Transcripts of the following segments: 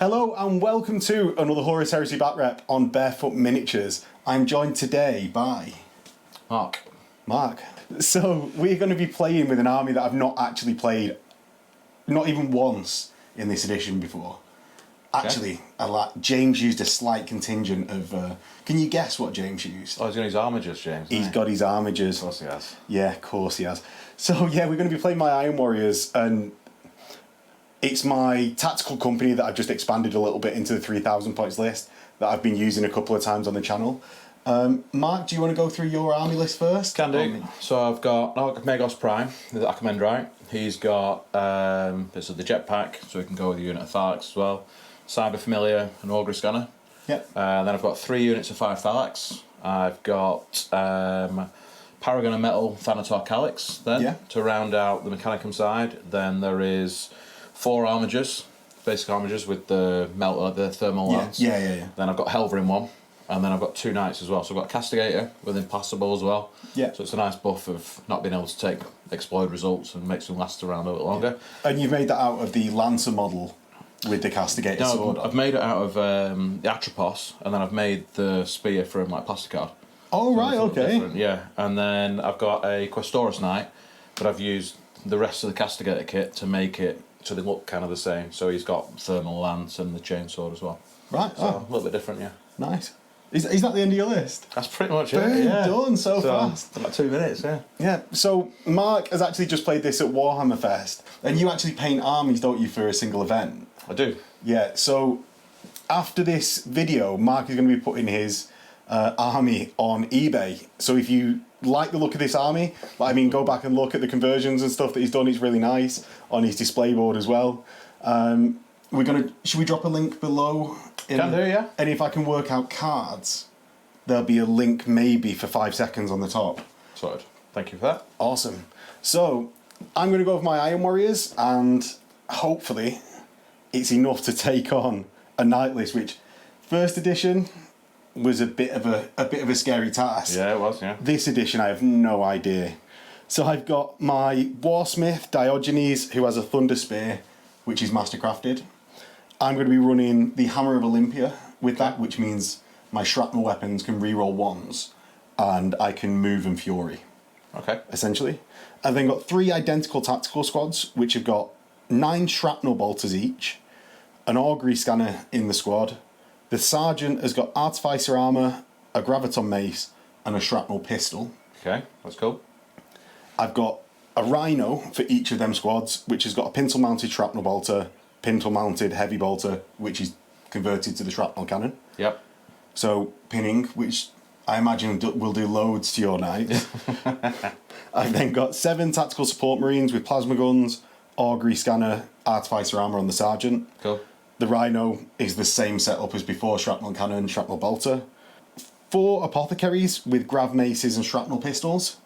Hello and welcome to another Horus Heresy back rep on Bearfoot Miniatures. I'm joined today by... Mark. So we're going to be playing with an army that I've not actually played, not even once in this edition before. Actually, James used a slight contingent of... can you guess what James used? Oh, he's got his armigers, James. He's got his armigers. Of course he has. Yeah, of course he has. So yeah, we're going to be playing my Iron Warriors, and it's my tactical company that I've just expanded a little bit into the 3,000 points list that I've been using a couple of times on the channel. Mark, do you want to go through your army list first? Can do. So I've got Megos Prime, the Akamendrite. He's got this is the jetpack, so he can go with a unit of Tharks as well. Cyber Familiar and Augury Scanner. Yep. Then I've got 3 units of 5 Thalax. I've got Paragon of Metal Thanator Calyx then to round out the Mechanicum side. Then there is 4 armigers, basic armigers with the thermal lance. Yeah. Then I've got Helver in one, and then I've got 2 knights as well. So I've got Castigator with Impassable as well. Yeah. So it's a nice buff of not being able to take explode results and makes them last around a bit longer. And you've made that out of the Lancer model with the Castigator sword. I've made it out of the Atropos, and then I've made the spear from like Plasticard. Oh, right, okay. Yeah, and then I've got a Questoris Knight, but I've used the rest of the Castigator kit to make it so they look kind of the same. So he's got thermal lance and the chainsword as well. Right, so a little bit different, yeah. Nice. Is that the end of your list? That's pretty much it. Done so fast. About 2 minutes, yeah. Yeah, so Mark has actually just played this at Warhammer Fest, and you actually paint armies, don't you, for a single event? I do. Yeah, so after this video, Mark is going to be putting his army on eBay. So if you like the look of this army, go back and look at the conversions and stuff that he's done. It's really nice on his display board as well. Should we drop a link below? Can do, yeah. And if I can work out cards, there'll be a link maybe for 5 seconds on the top. Sorted. Thank you for that. Awesome. So I'm going to go with my Iron Warriors, and hopefully it's enough to take on a Knight list, which first edition was a bit of a scary task. Yeah, it was, yeah. This edition I have no idea. So I've got my Warsmith Diogenes, who has a Thunder Spear, which is mastercrafted. I'm going to be running the Hammer of Olympia with that, which means my shrapnel weapons can reroll 1s, and I can move and fury. Okay. Essentially. I've then got 3 identical tactical squads, which have got 9 shrapnel bolters each, an augury scanner in the squad. The sergeant has got artificer armour, a graviton mace, and a shrapnel pistol. Okay, that's cool. I've got a rhino for each of them squads, which has got a pintle-mounted shrapnel bolter, pintle-mounted heavy bolter, which is converted to the shrapnel cannon. Yep. So pinning, which I imagine will do loads to your knights. I've then got 7 tactical support marines with plasma guns, augury scanner, artificer armour on the sergeant. Cool. The rhino is the same setup as before, shrapnel cannon, shrapnel bolter. 4 apothecaries with grav maces and shrapnel pistols.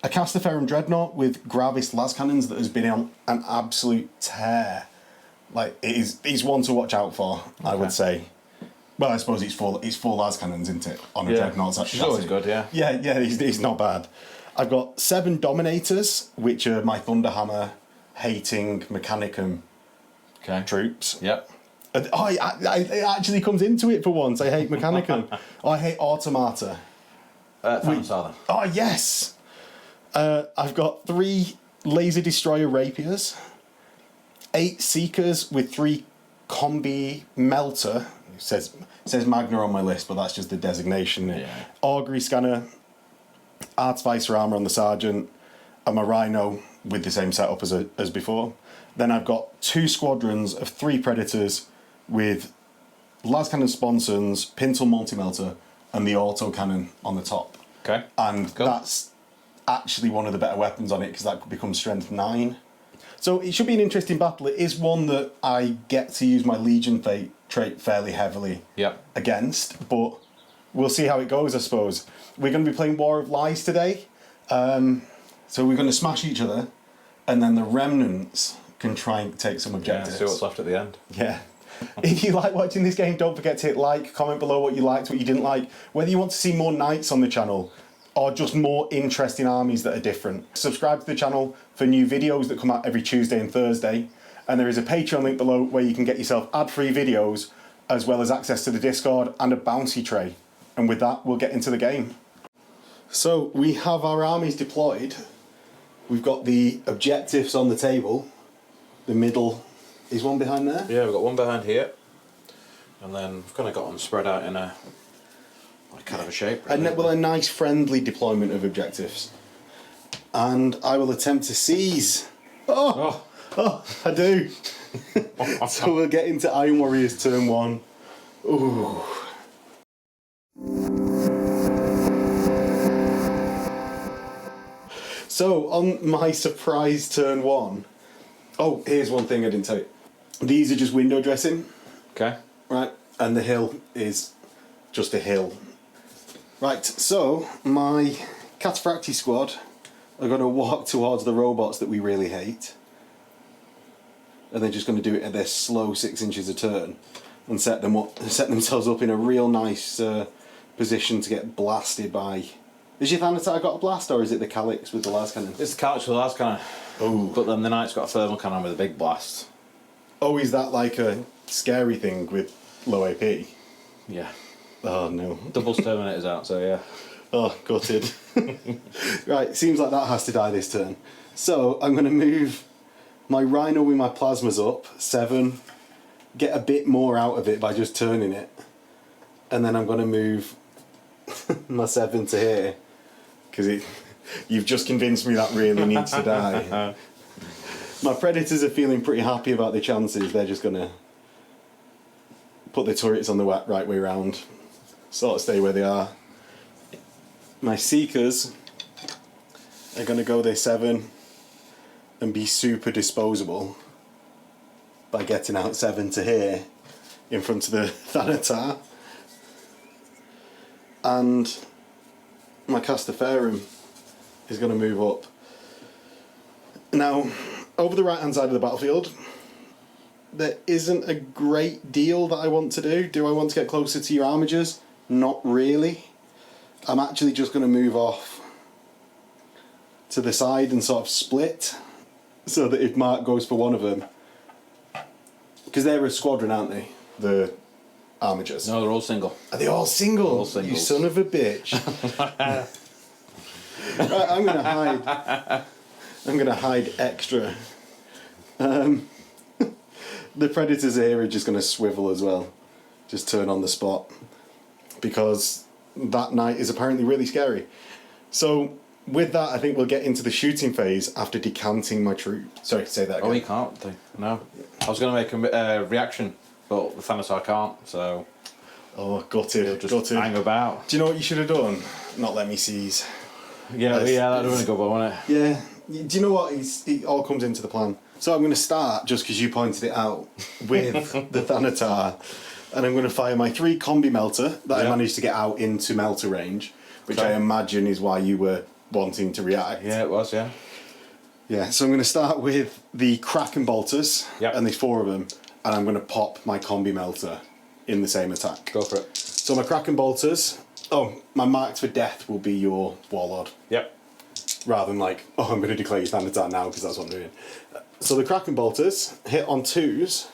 A Castaferum dreadnought with gravis las cannons that has been on an absolute tear. He's one to watch out for, I would say. Well, I suppose it's four las cannons, isn't it? On a dreadnought. That's always good, yeah. Yeah, he's not bad. I've got 7 dominators, which are my Thunderhammer hating Mechanicum troops. Yep. It actually comes into it for once. I hate Mechanicum. I hate Automata. Oh, yes! I've got 3 Laser Destroyer Rapiers, 8 Seekers with 3 Combi Melter. It says Magna on my list, but that's just the designation. Yeah. Augury Scanner, Artificer Armour on the Sergeant, and my Rhino with the same setup as before. Then I've got 2 squadrons of 3 Predators with las cannon sponsons, pintle multi-melter, and the auto cannon on the top. Okay. And that's actually one of the better weapons on it, because that becomes strength 9. So it should be an interesting battle. It is one that I get to use my Legion Fate trait fairly heavily against, but we'll see how it goes, I suppose. We're going to be playing War of Lies today. So we're going to smash each other, and then the remnants can try and take some objectives. Yeah, see what's left at the end. Yeah. If you like watching this game, don't forget to hit like, comment below what you liked, what you didn't like, whether you want to see more knights on the channel, or just more interesting armies that are different. Subscribe to the channel for new videos that come out every Tuesday and Thursday. And there is a Patreon link below where you can get yourself ad-free videos, as well as access to the Discord and a bouncy tray. And with that, we'll get into the game. So we have our armies deployed. We've got the objectives on the table. The middle is one behind there. Yeah, we've got one behind here, and then we've kind of got them spread out in a kind of a shape. Really. And well, a nice friendly deployment of objectives. And I will attempt to seize. Oh, I do. So we'll get into Iron Warriors turn 1. Ooh. So on my surprise turn 1. Oh, here's one thing I didn't tell you. These are just window dressing. Okay. Right, and the hill is just a hill. Right, so my Cataphracti squad are going to walk towards the robots that we really hate. And they're just going to do it at their slow 6 inches a turn and set themselves up in a real nice position to get blasted by... Is your Thanatar got a blast, or is it the Calyx with the las cannon? It's the Calyx with the las cannon. Oh. But then the Knight's got a thermal cannon with a big blast. Oh, is that like a scary thing with low AP? Yeah. Oh, no. Doubles Terminator's out, so yeah. Oh, gutted. Right, seems like that has to die this turn. So, I'm going to move my Rhino with my plasmas up, 7, get a bit more out of it by just turning it, and then I'm going to move my 7 to here, because you've just convinced me that really needs to die. My Predators are feeling pretty happy about the chances. They're just going to put the turrets on the right way round, sort of stay where they are. My Seekers are going to go their 7 and be super disposable by getting out 7 to here in front of the Thanatar. And my Castaferum is going to move up. Now, over the right hand side of the battlefield, there isn't a great deal that I want to do. Do I want to get closer to your armigers? Not really. I'm actually just going to move off to the side and sort of split, so that if Mark goes for one of them, because they're a squadron, aren't they? The armigers. No, they're all single. Are they all single? All singles. You son of a bitch. Right, I'm gonna hide. I'm gonna hide extra. The Predators here are just gonna swivel as well. Just turn on the spot, because that Knight is apparently really scary. So with that, I think we'll get into the shooting phase after decanting my troops. Sorry, say that again. Oh, you can't. No. I was going to make a reaction, but the Thanatar can't, so... Oh, gutted. Just hang about. Do you know what you should have done? Not let me seize. Yeah, that would have been a good one, wouldn't it? Yeah. Do you know what? It all comes into the plan. So I'm going to start, just because you pointed it out, with the Thanatar. And I'm going to fire my 3 combi melter that I managed to get out into melter range, which I imagine is why you were wanting to react. Yeah, it was, yeah. Yeah, so I'm going to start with the Kraken bolters, and there's 4 of them, and I'm going to pop my combi melter in the same attack. Go for it. So my Kraken bolters, my marks for death will be your Warlord. Yep. Rather than like, I'm going to declare you Thanatar now because that's what I'm doing. So the Kraken bolters hit on 2s,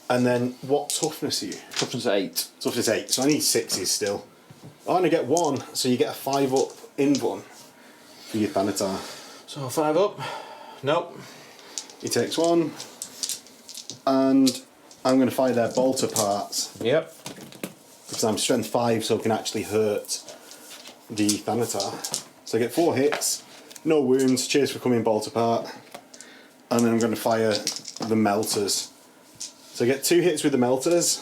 and then what toughness are you? Toughness 8. Toughness 8, so I need 6s still. I'm going to get 1, so you get a 5 up in 1 for your Thanatar. So 5 up. Nope. He takes 1, and I'm going to fire their bolter parts. Yep. Because I'm strength 5, so it can actually hurt the Thanatar. So I get 4 hits, no wounds, cheers for coming bolter part. And then I'm going to fire the melters. So I get 2 hits with the melters,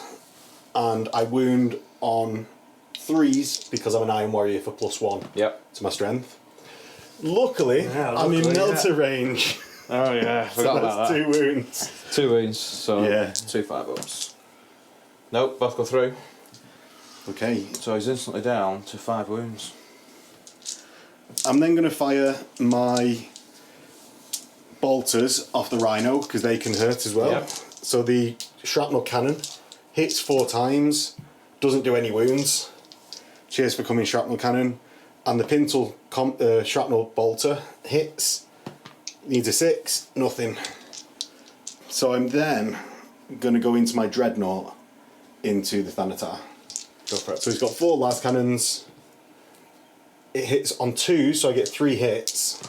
and I wound on 3s because I'm an Iron Warrior for +1 to my strength. Luckily, I'm in melter range. Oh yeah, forgot about that. that. 2 wounds. 2 wounds, so 2 5-ups. Nope, both go through. Okay. So he's instantly down to 5 wounds. I'm then going to fire my bolters off the Rhino, because they can hurt as well. Yep. So the shrapnel cannon hits 4 times, doesn't do any wounds. Cheers for coming, shrapnel cannon. And the Pintle shrapnel bolter hits, needs a 6, nothing. So I'm then going to go into my Dreadnought into the Thanatar. Go for it. So he's got 4 las cannons. It hits on 2s, so I get 3 hits.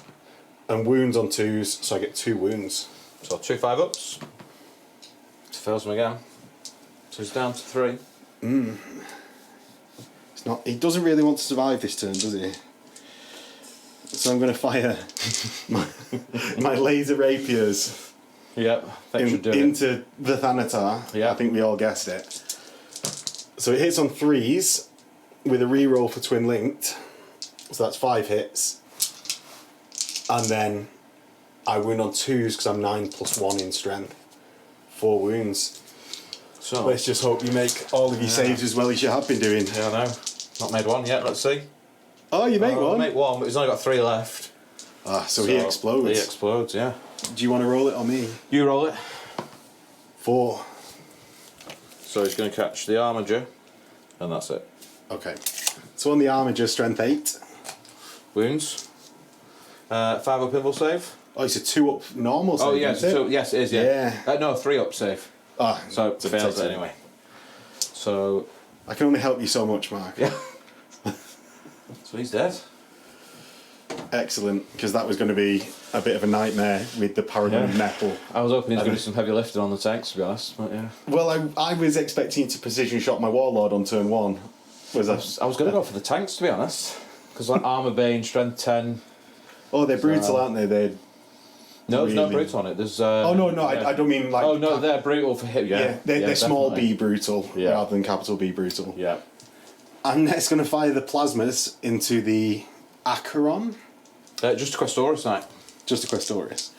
And wounds on 2s, so I get 2 wounds. So 2 5-ups. Fails him again. So he's down to 3. It's not. He doesn't really want to survive this turn, does he? So I'm going to fire my laser rapiers into the Thanatar. Yeah. I think we all guessed it. So it hits on 3s with a reroll for twin linked. So that's 5 hits. And then I wound on 2s because I'm 9 + 1 in strength. 4 wounds. So let's just hope you make all of your saves as well as you have been doing. Yeah, I know. Not made one yet, let's see. Oh, you make one? I make one, but he's only got 3 left. Ah, so he explodes. He explodes, yeah. Do you want to roll it or me? You roll it. 4. So he's going to catch the Armiger, and that's it. Okay. So on the Armiger, strength 8. Wounds. 5-up invul save. Oh, it's a 2-up normal save. Oh, yeah, yes, it is, yeah. No, 3-up save. Ah, so it fails it anyway. So I can only help you so much, Mark. Yeah. So he's dead. Excellent, because that was going to be a bit of a nightmare with the Paragon of Metal. I was hoping he was going to do some heavy lifting on the tanks, to be honest, but yeah. Well, I was expecting to precision shot my Warlord on turn 1. I was going to go for the tanks, to be honest, because like Armour Bane, Strength 10. Oh, they're brutal, aren't they? They're no, there's no brutal on it. There's. Oh no, I don't mean like. Oh no, they're brutal for him. Yeah, they're small B brutal rather than capital B brutal. Yeah. I'm next going to fire the plasmas into the Acheron. Just a Questoris knight. Just a Questoris.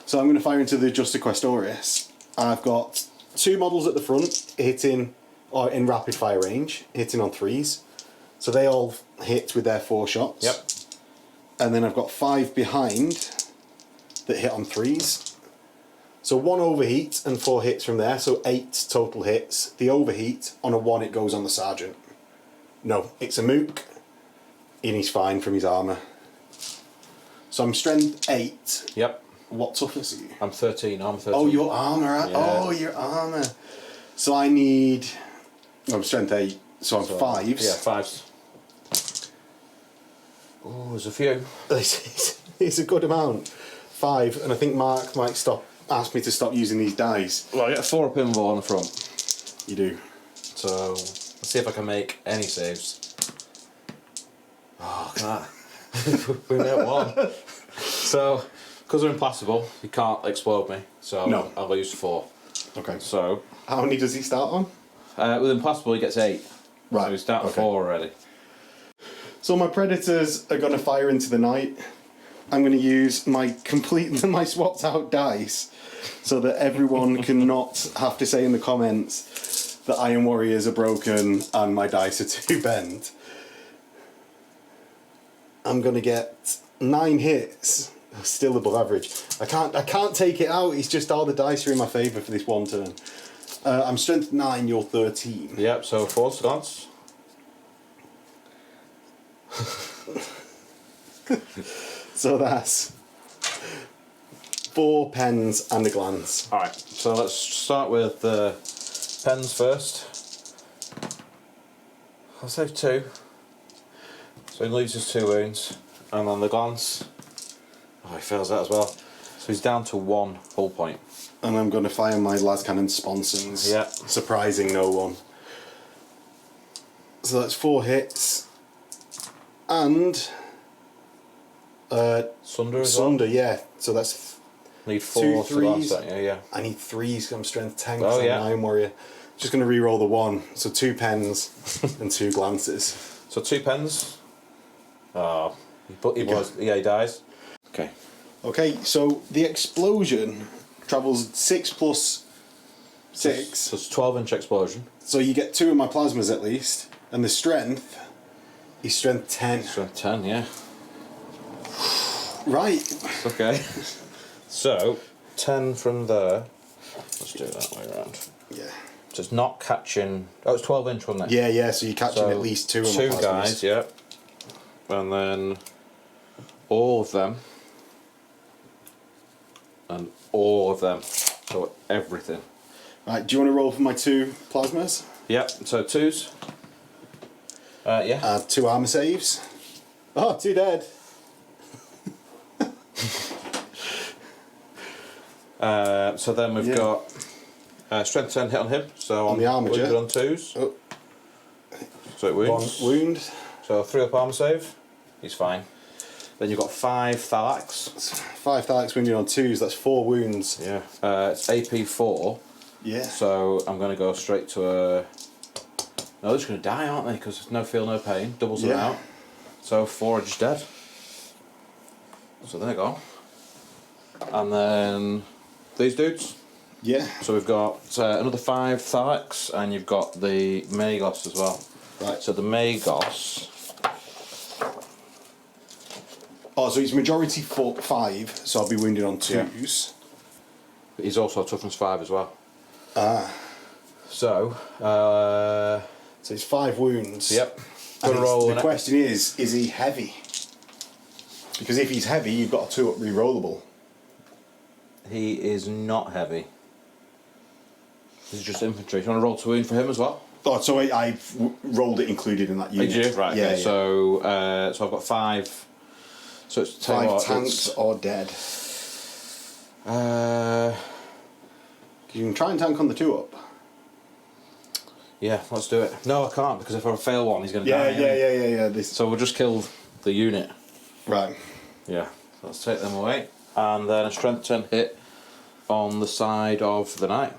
So I'm going to fire into the Just a Questoris. I've got 2 models at the front hitting, or in rapid fire range, hitting on 3s. So they all hit with their 4 shots. Yep. And then I've got 5 behind that hit on 3s. So 1 overheat and 4 hits from there, so 8 total hits. The overheat, on a 1 it goes on the Sergeant. No, it's a Mook, and he's fine from his armour. So I'm strength 8. Yep. What toughness are you? I'm 13, armour 13. Oh, your armour. Yeah. Oh, your armour. So I need... I'm strength 8, so I'm 5s. Yeah, 5s. Oh, there's a few. It's a good amount. 5, and I think Mark might ask me to stop using these dice. Well, I get a 4-up invul on the front. You do. So, let's see if I can make any saves. Oh, can I? We made 1. So, because they're implacable, you can't explode me. So, no. I'll use 4. Okay. So, how many does he start on? With implacable, he gets 8. Right. So, he's down to 4 already. So, my Predators are going to fire into the night. I'm going to use my swapped out dice so that everyone cannot have to say in the comments that Iron Warriors are broken and my dice are too bent. I'm going to get 9 hits, still above average. I can't take it out. It's just all the dice are in my favour for this 1 turn. I'm strength 9. You're 13. Yep. So 4 stance. So that's 4 pens and a glance. Alright, so let's start with the pens first. I'll save 2. So he loses 2 wounds. And on the glance, oh, he fails that as well. So he's down to 1 hull point. And I'm going to fire my las cannon sponsons. Yeah. Surprising no one. So that's 4 hits. And Sunder as Sunder, yeah. So that's need 4 2 to glance 3s. that, yeah. I need 3s. I'm strength 10. Oh, yeah. I'm an Iron Warrior. Just going to re-roll the 1. So 2 pens and 2 glances. So 2 pens. Oh, he dies. Okay. Okay, so the explosion travels 6 plus 6. So it's 12-inch explosion. So you get 2 of my plasmas at least. And the strength is strength 10. Strength 10, yeah. Right. Okay. So 10 from there. Let's do it that way around. Yeah. So it's not catching. Oh, it's 12-inch, wasn't it? Yeah, so you're catching at least 2 of my plasmas. 2 guys, yeah. And then all of them. And all of them. So everything. Right, do you want to roll for my 2 plasmas? Yep, so 2s. Yeah. 2 armor saves. Oh, 2 dead. So then we've got strength 10 hit on him. So on the armature. Wounded on 2s. Oh. So it wounds. 1 wound. So 3 up armor save. He's fine. Then you've got 5 Thalax. 5 Thalax wounded on 2s, that's 4 wounds. Yeah. It's AP 4. Yeah. So I'm going to go straight to a... No, they're just going to die, aren't they? Because no feel, no pain. Doubles them out. So 4 are just dead. So they're gone. And then these dudes. Yeah. So we've got another 5 Thalax, and you've got the Magos as well. Right. So the Magos... Oh, so it's majority 5, so I'll be wounded on 2s. But he's also toughness 5 as well. Ah. So it's 5 wounds. Yep. The question is he heavy? Because if he's heavy, you've got a 2 up rerollable. He is not heavy. This is just infantry. Do you want to roll to wound for him as well? Oh, so I've rolled it included in that unit. Did you? Right. Yeah, Okay. yeah. So I've got 5. So it's 5 tanks or dead. You can try and tank on the 2 up. Yeah, let's do it. No, I can't, because if I fail one, he's going to die. Yeah. So we'll just kill the unit. Right. Yeah. So let's take them away. And then a strength 10 hit on the side of the knight.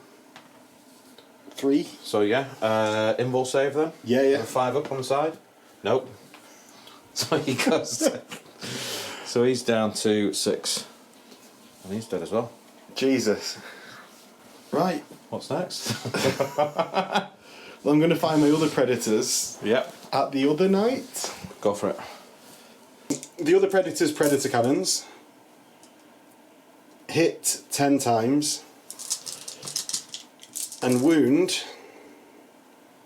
3. So yeah, invul save then. Yeah. 5 up on the side. Nope. So he goes. So he's down to 6, and he's dead as well. Jesus. Right. What's next? Well, I'm going to find my other predators. Yep. At the other night. Go for it. The other predators, predator cannons. Hit 10 times. And wound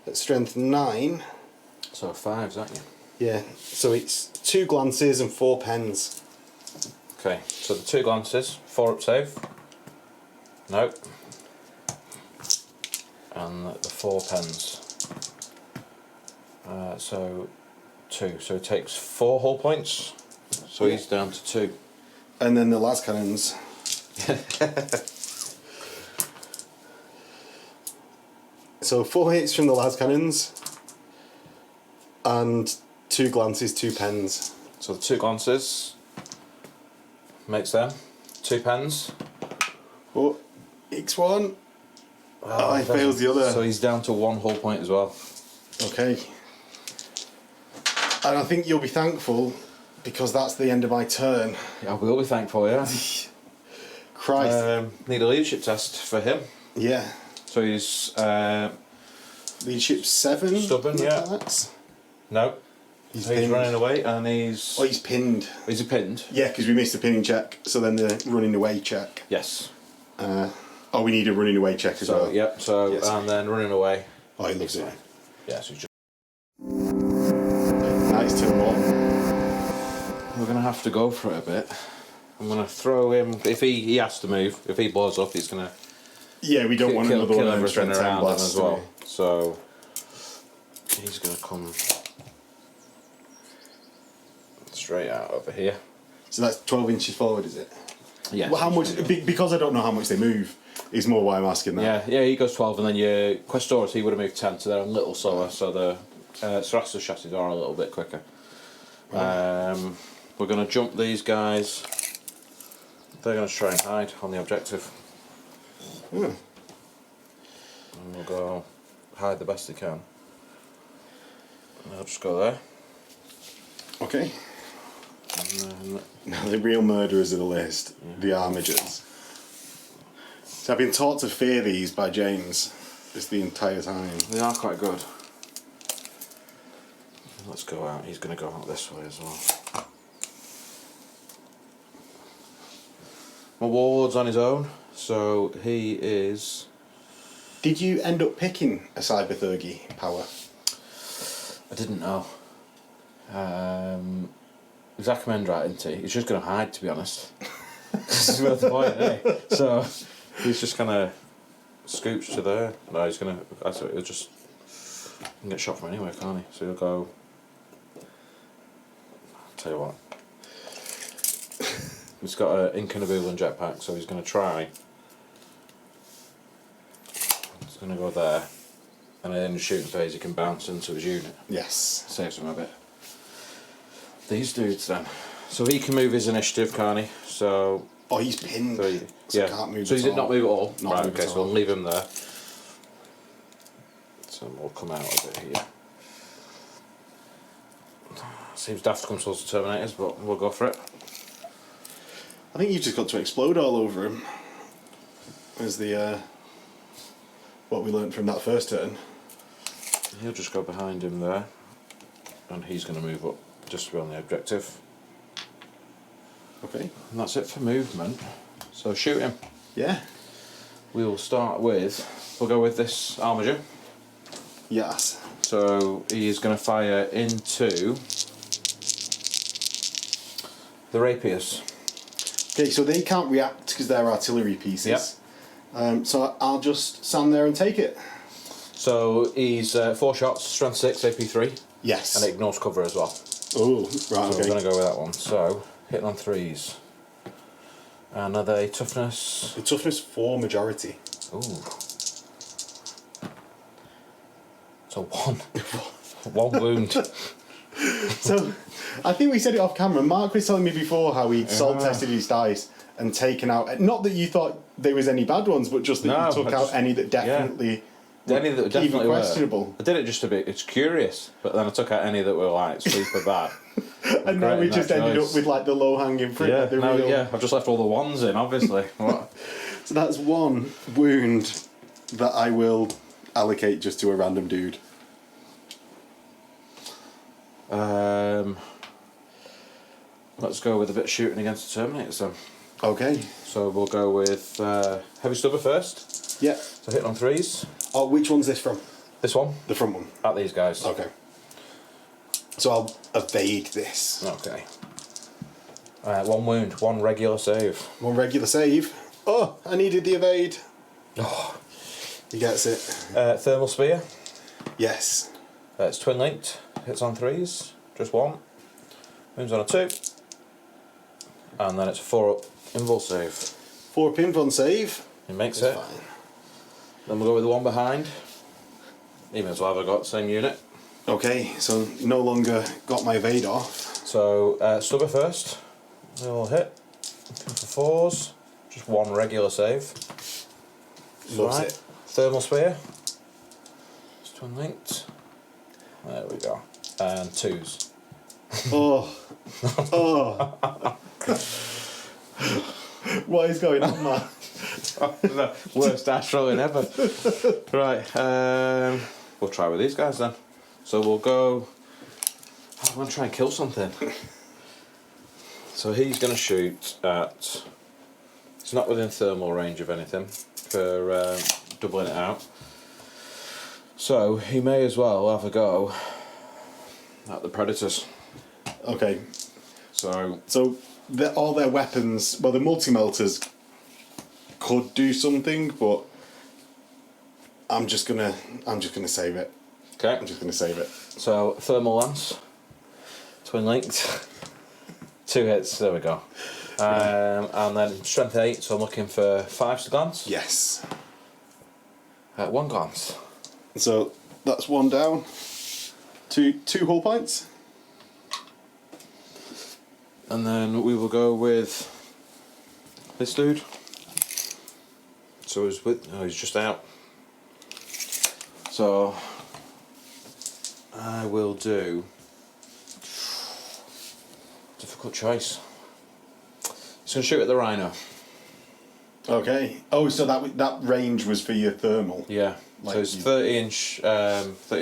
at strength 9. So 5s, aren't you? Yeah. So it's 2 glances and 4 pens. Okay. So the 2 glances, 4 up save. Nope. And the 4 pens. So 2. So he takes 4 hull points. So he's down to 2. And then the las cannons. So 4 hits from the las cannons. And 2 glances, 2 pens. So the 2 glances makes them 2 pens. Oh, X1. Oh, he fails the other. So he's down to 1 hull point as well. Okay. And I think you'll be thankful because that's the end of my turn. I will be thankful, yeah. Christ. Need a leadership test for him. Yeah. So he's leadership 7. Stubborn, yeah. That's... No. He's running away and he's... Oh, he's pinned. Is he pinned? Yeah, because we missed the pinning check. So then the running away check. Yes. Oh, we need a running away check as well. Yep, so, yes. And then running away. Oh, he loves it. Yeah, so he's just... Nice turn 1. We're going to have to go for it a bit. I'm going to throw him... If he has to move, if he blows up, he's going to... Yeah, we don't want another one of them everything around him as well. We? So he's going to come straight out over here. So that's 12 inches forward, is it? Yeah. Well, how much? Because I don't know how much they move. Is more why I'm asking that. Yeah. He goes 12, and then your Questoris, he would have moved 10, so they're a little slower. So the Sarasa chassis are a little bit quicker. Right. We're going to jump these guys. They're going to try and hide on the objective. And we'll go hide the best they can. And I'll just go there. Okay. And then... Now the real murderers of the list, the armigers. So I've been taught to fear these by James just the entire time. They are quite good. Let's go out. He's going to go out this way as well. My warlord's on his own, so he is... Did you end up picking a Cyberthurgy power? I didn't know. He's Akamendrite, isn't he? He's just going to hide, to be honest. This is worth the point, isn't he? So, He's just kind of scooch to there. No, he's gonna. He'll just he can get shot from anywhere, can't he? So he'll go. I'll tell you what. He's got an incanabulan jetpack, so he's gonna try. He's gonna go there, and then in the shooting phase he can bounce into his unit. Yes. Saves him a bit. These dudes then. So he can move his initiative, can't he? So. Oh, he's pinned. So yeah. Can't move so he did not move at all. Not right. move Okay. at So all. we'll leave him there. So we'll come out a bit here. Seems daft to come towards the Terminators, but we'll go for it. I think you've just got to explode all over him. As the what we learnt from that first turn. He'll just go behind him there, and he's going to move up just to be on the objective. Okay. And that's it for movement. So shoot him. Yeah. We will start with. We'll go with this armiger. Yes. So he is going to fire into the rapiers. Okay, so they can't react because they're artillery pieces. Yep. So I'll just stand there and take it. So he's 4 shots, strength 6, AP 3. Yes. And it ignores cover as well. Oh, right, So okay. we're going to go with that one. So, hitting on 3s. And are they toughness? The toughness 4 majority. Ooh. So 1. 1 wound. So, I think we said it off camera. Mark was telling me before how he'd salt tested his dice and taken out. Not that you thought there was any bad ones, but just that you took out any that definitely. Any that definitely even questionable. Were. I did it just a bit. It's curious, but then I took out any that were like super bad. And now we just ended up with like the low hanging fruit. Yeah, like the real... I've just left all the ones in, obviously. What? So that's 1 wound that I will allocate just to a random dude. Let's go with a bit of shooting against the Terminators then. Okay. So we'll go with heavy stubber first. Yeah. So hitting on 3s. Oh, which one's this from? This one. The front one. At these guys. Okay. So I'll evade this. Okay. 1 wound, 1 regular save. 1 regular save. Oh, I needed the evade. Oh. He gets it. Thermal spear. Yes. It's twin linked. Hits on 3s. Just 1. Wounds on a 2. And then it's a 4 up invul save. 4 pinfon save. He makes That's it. fine. Then we'll go with the one behind. Even as well, I've got the same unit. Okay, so no longer got my evade off. So stubber first. We'll hit. 2 for 4s. Just 1 regular save. Loves it. Thermal spear. It's twin linked. There we go. And 2s. Oh. Oh. What is going on, man? The worst dash rolling ever. Right, we'll try with these guys then. So we'll go. I want to try and kill something. So he's going to shoot at. It's not within thermal range of anything for doubling it out. So he may as well have a go at the predators. Okay. So all their weapons, well, the multi-melters could do something, but I'm just gonna save it. okay. I'm just gonna save it. So thermal lance, twin linked, 2 hits. There we go. And then strength 8. So I'm looking for 5s to glance. Yes. 1 glance. So that's 1 down. 2 hull points. And then we will go with this dude. So he's just out. So I will do. Difficult choice. He's going to shoot at the rhino. Okay. Oh, so that range was for your thermal. Yeah. Like so it's 30-inch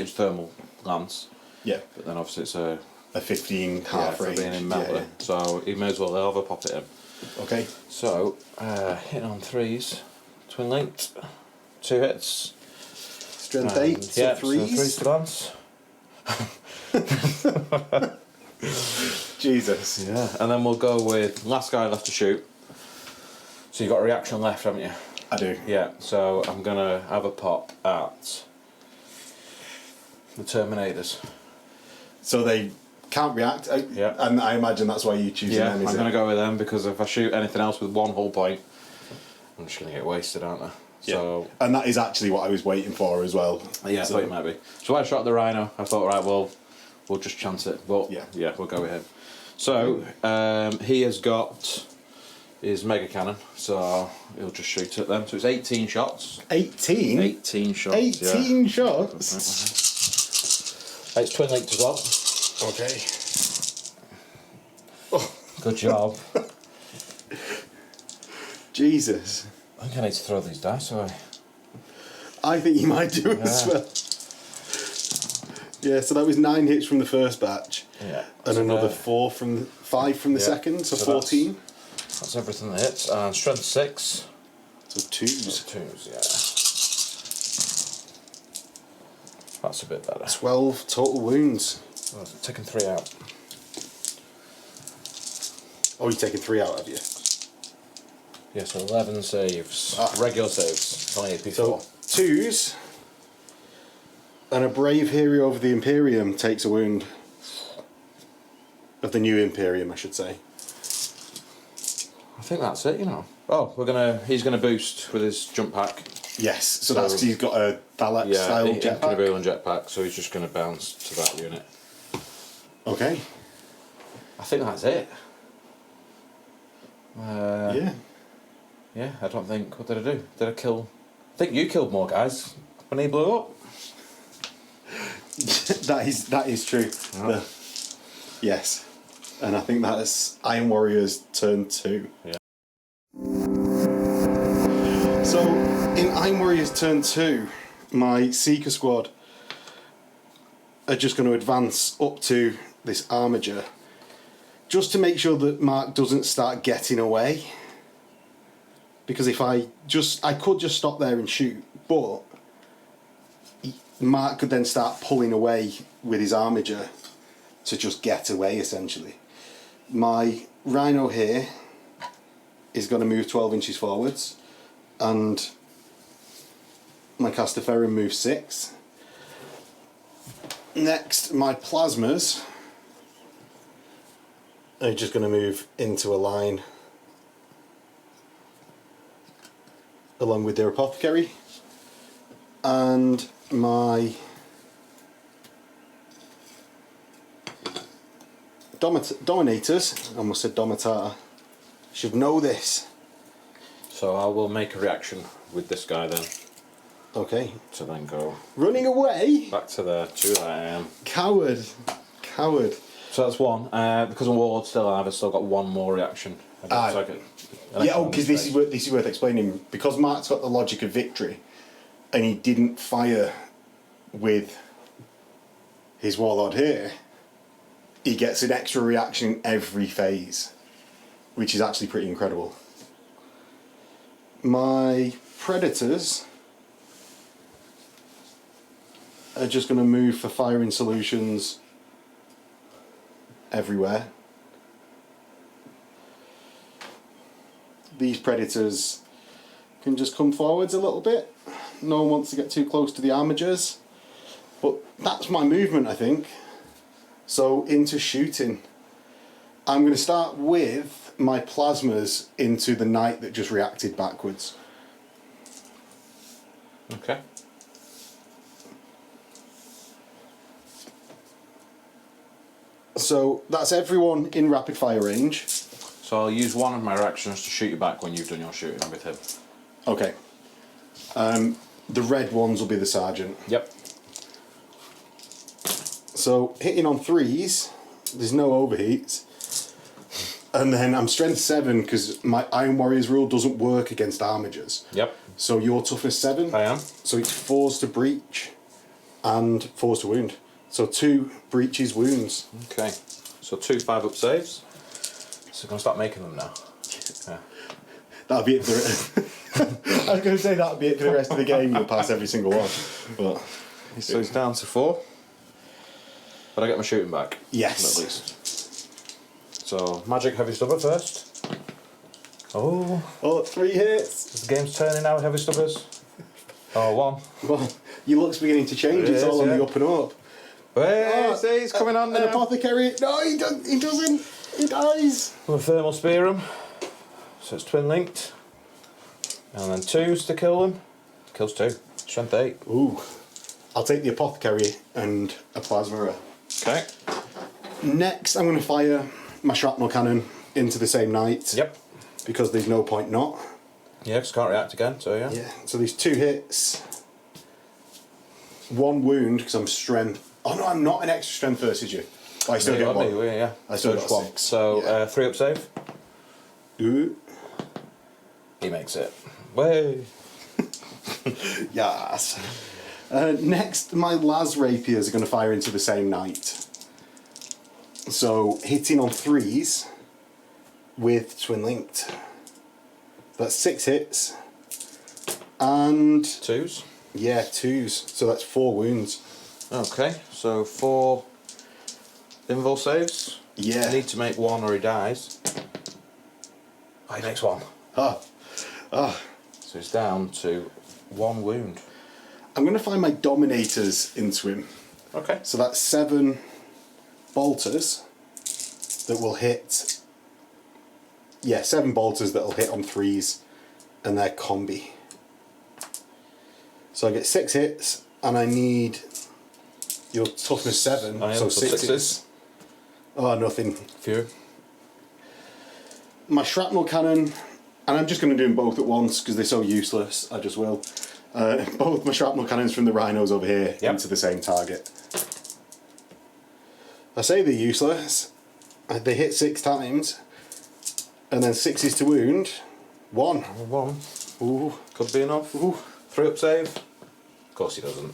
thermal lance. Yeah. But then obviously it's a 15 half range. being in melter. Yeah. So he may as well have a pop it in. Okay. So hitting on 3s, twin linked, 2 hits. Strength 8, so yeah, 3s. So 3s to glance. Jesus. Yeah, and then we'll go with last guy left to shoot. So you've got a reaction left, haven't you? I do. Yeah, so I'm going to have a pop at the Terminators. So they can't react, and I imagine that's why you choose them, is I'm going to go with them, because if I shoot anything else with one hull point, I'm just going to get wasted, aren't I? Yeah. So, and that is actually what I was waiting for as well. Yeah, I thought it might be. So I shot the Rhino, I thought, right, well, we'll just chance it. But yeah, we'll go with him. So, he has got his mega cannon, so he'll just shoot it then. So it's 18 shots. 18? 18 shots. 18 shots? It's twin linked as well. Okay. Good job. Jesus. I think I need to throw these dice away. I think you might do as well. Yeah, so that was 9 hits from the first batch. Yeah. And so another 5 from the second, so 14. That's everything that hits. And strength 6. So 2s. 2s, yeah. That's a bit better. 12 total wounds. Oh, taking 3 out. Oh, you're taking 3 out, have you? Yeah, so 11 saves. Regular saves. Only AP4. So 2s. And a brave hero of the Imperium takes a wound. Of the new Imperium, I should say. I think that's it, you know. Oh, he's gonna boost with his jump pack. Yes, so that's because he's got a Dalek style jetpack. Yeah, jetpack, so he's just gonna bounce to that unit. Okay. I think that's it. Yeah. Yeah, I don't think. What did I do? Did I kill? I think you killed more guys when he blew up. that is true. Oh. Yes. And I think that's Iron Warriors turn 2. Yeah. So, in Iron Warriors turn 2, my Seeker squad are just going to advance up to this armiger, just to make sure that Mark doesn't start getting away. Because if I could just stop there and shoot, but Mark could then start pulling away with his armiger to just get away, essentially. My Rhino here is going to move 12 inches forwards, and my Castaferrum moves 6. Next, my Plasmas are just going to move into a line along with their Apothecary, and my Dominators, I almost said Domitar, should know this. So I will make a reaction with this guy then. Okay. To then go running away. Back to the 2 that I am. Coward. So that's 1. Because I'm Ward's still alive, I've still got 1 more reaction. Because this is worth explaining. Because Mark's got the logic of victory, and he didn't fire with his Warlord here, he gets an extra reaction in every phase, which is actually pretty incredible. My Predators are just going to move for firing solutions everywhere. These Predators can just come forwards a little bit. No one wants to get too close to the armigers. But that's my movement, I think. So into shooting. I'm going to start with my Plasmas into the knight that just reacted backwards. Okay. So that's everyone in rapid fire range. So I'll use 1 of my reactions to shoot you back when you've done your shooting with him. Okay. The red ones will be the sergeant. Yep. So hitting on 3s, there's no overheats. And then I'm strength 7 because my Iron Warriors rule doesn't work against armigers. Yep. So you're toughness 7. I am. So it's 4s to breach and 4s to wound. So 2 breaches wounds. Okay. So 2 5-up saves. So I'm going to start making them now. Yeah. That'll be it for I was going to say that'll be it for the rest of the game. You'll pass every single one. But so he's down to 4. But I get my shooting back. Yes. At least. So magic heavy stubber first. Oh. Oh, 3 hits. The game's turning now, heavy stubbers. Oh, 1. Well, your luck's beginning to change. It's all on the up and up. Hey, see, he's coming on now. An apothecary. No, he doesn't. He dies. With a thermal spearum. So it's twin linked. And then 2s to kill them. Kills 2. Strength 8. Ooh. I'll take the apothecary and a plasma. Okay. Next, I'm going to fire my shrapnel cannon into the same knight. Yep. Because there's no point not. Yeah, because can't react again, so yeah. Yeah, so these 2 hits. 1 wound, because I'm strength. Oh no, I'm not an extra strength versus you. But I still get 1. Yeah. I still got 1. 6. So, yeah. 3 up save. Ooh. He makes it. Way. Yes. Next, my las rapiers are going to fire into the same knight. So, hitting on 3s with twin linked. That's 6 hits. And 2s? yeah, 2s. So that's 4 wounds. Okay, so 4 invul saves. Yeah. I need to make 1 or he dies. Oh, he makes 1. Ah. So he's down to 1 wound. I'm going to find my dominators into him. Okay. So that's 7 bolters that will hit. Yeah, 7 bolters that will hit on 3s and they're combi. So I get 6 hits and I need your toughness 7, so 6s. Oh, nothing. Few. My shrapnel cannon, and I'm just going to do them both at once because they're so useless, I just will. Both my shrapnel cannons from the rhinos over here into the same target. I say they're useless. They hit 6 times, and then 6s to wound. 1. 1. Ooh. Could be enough. Ooh. 3 up save. Of course he doesn't.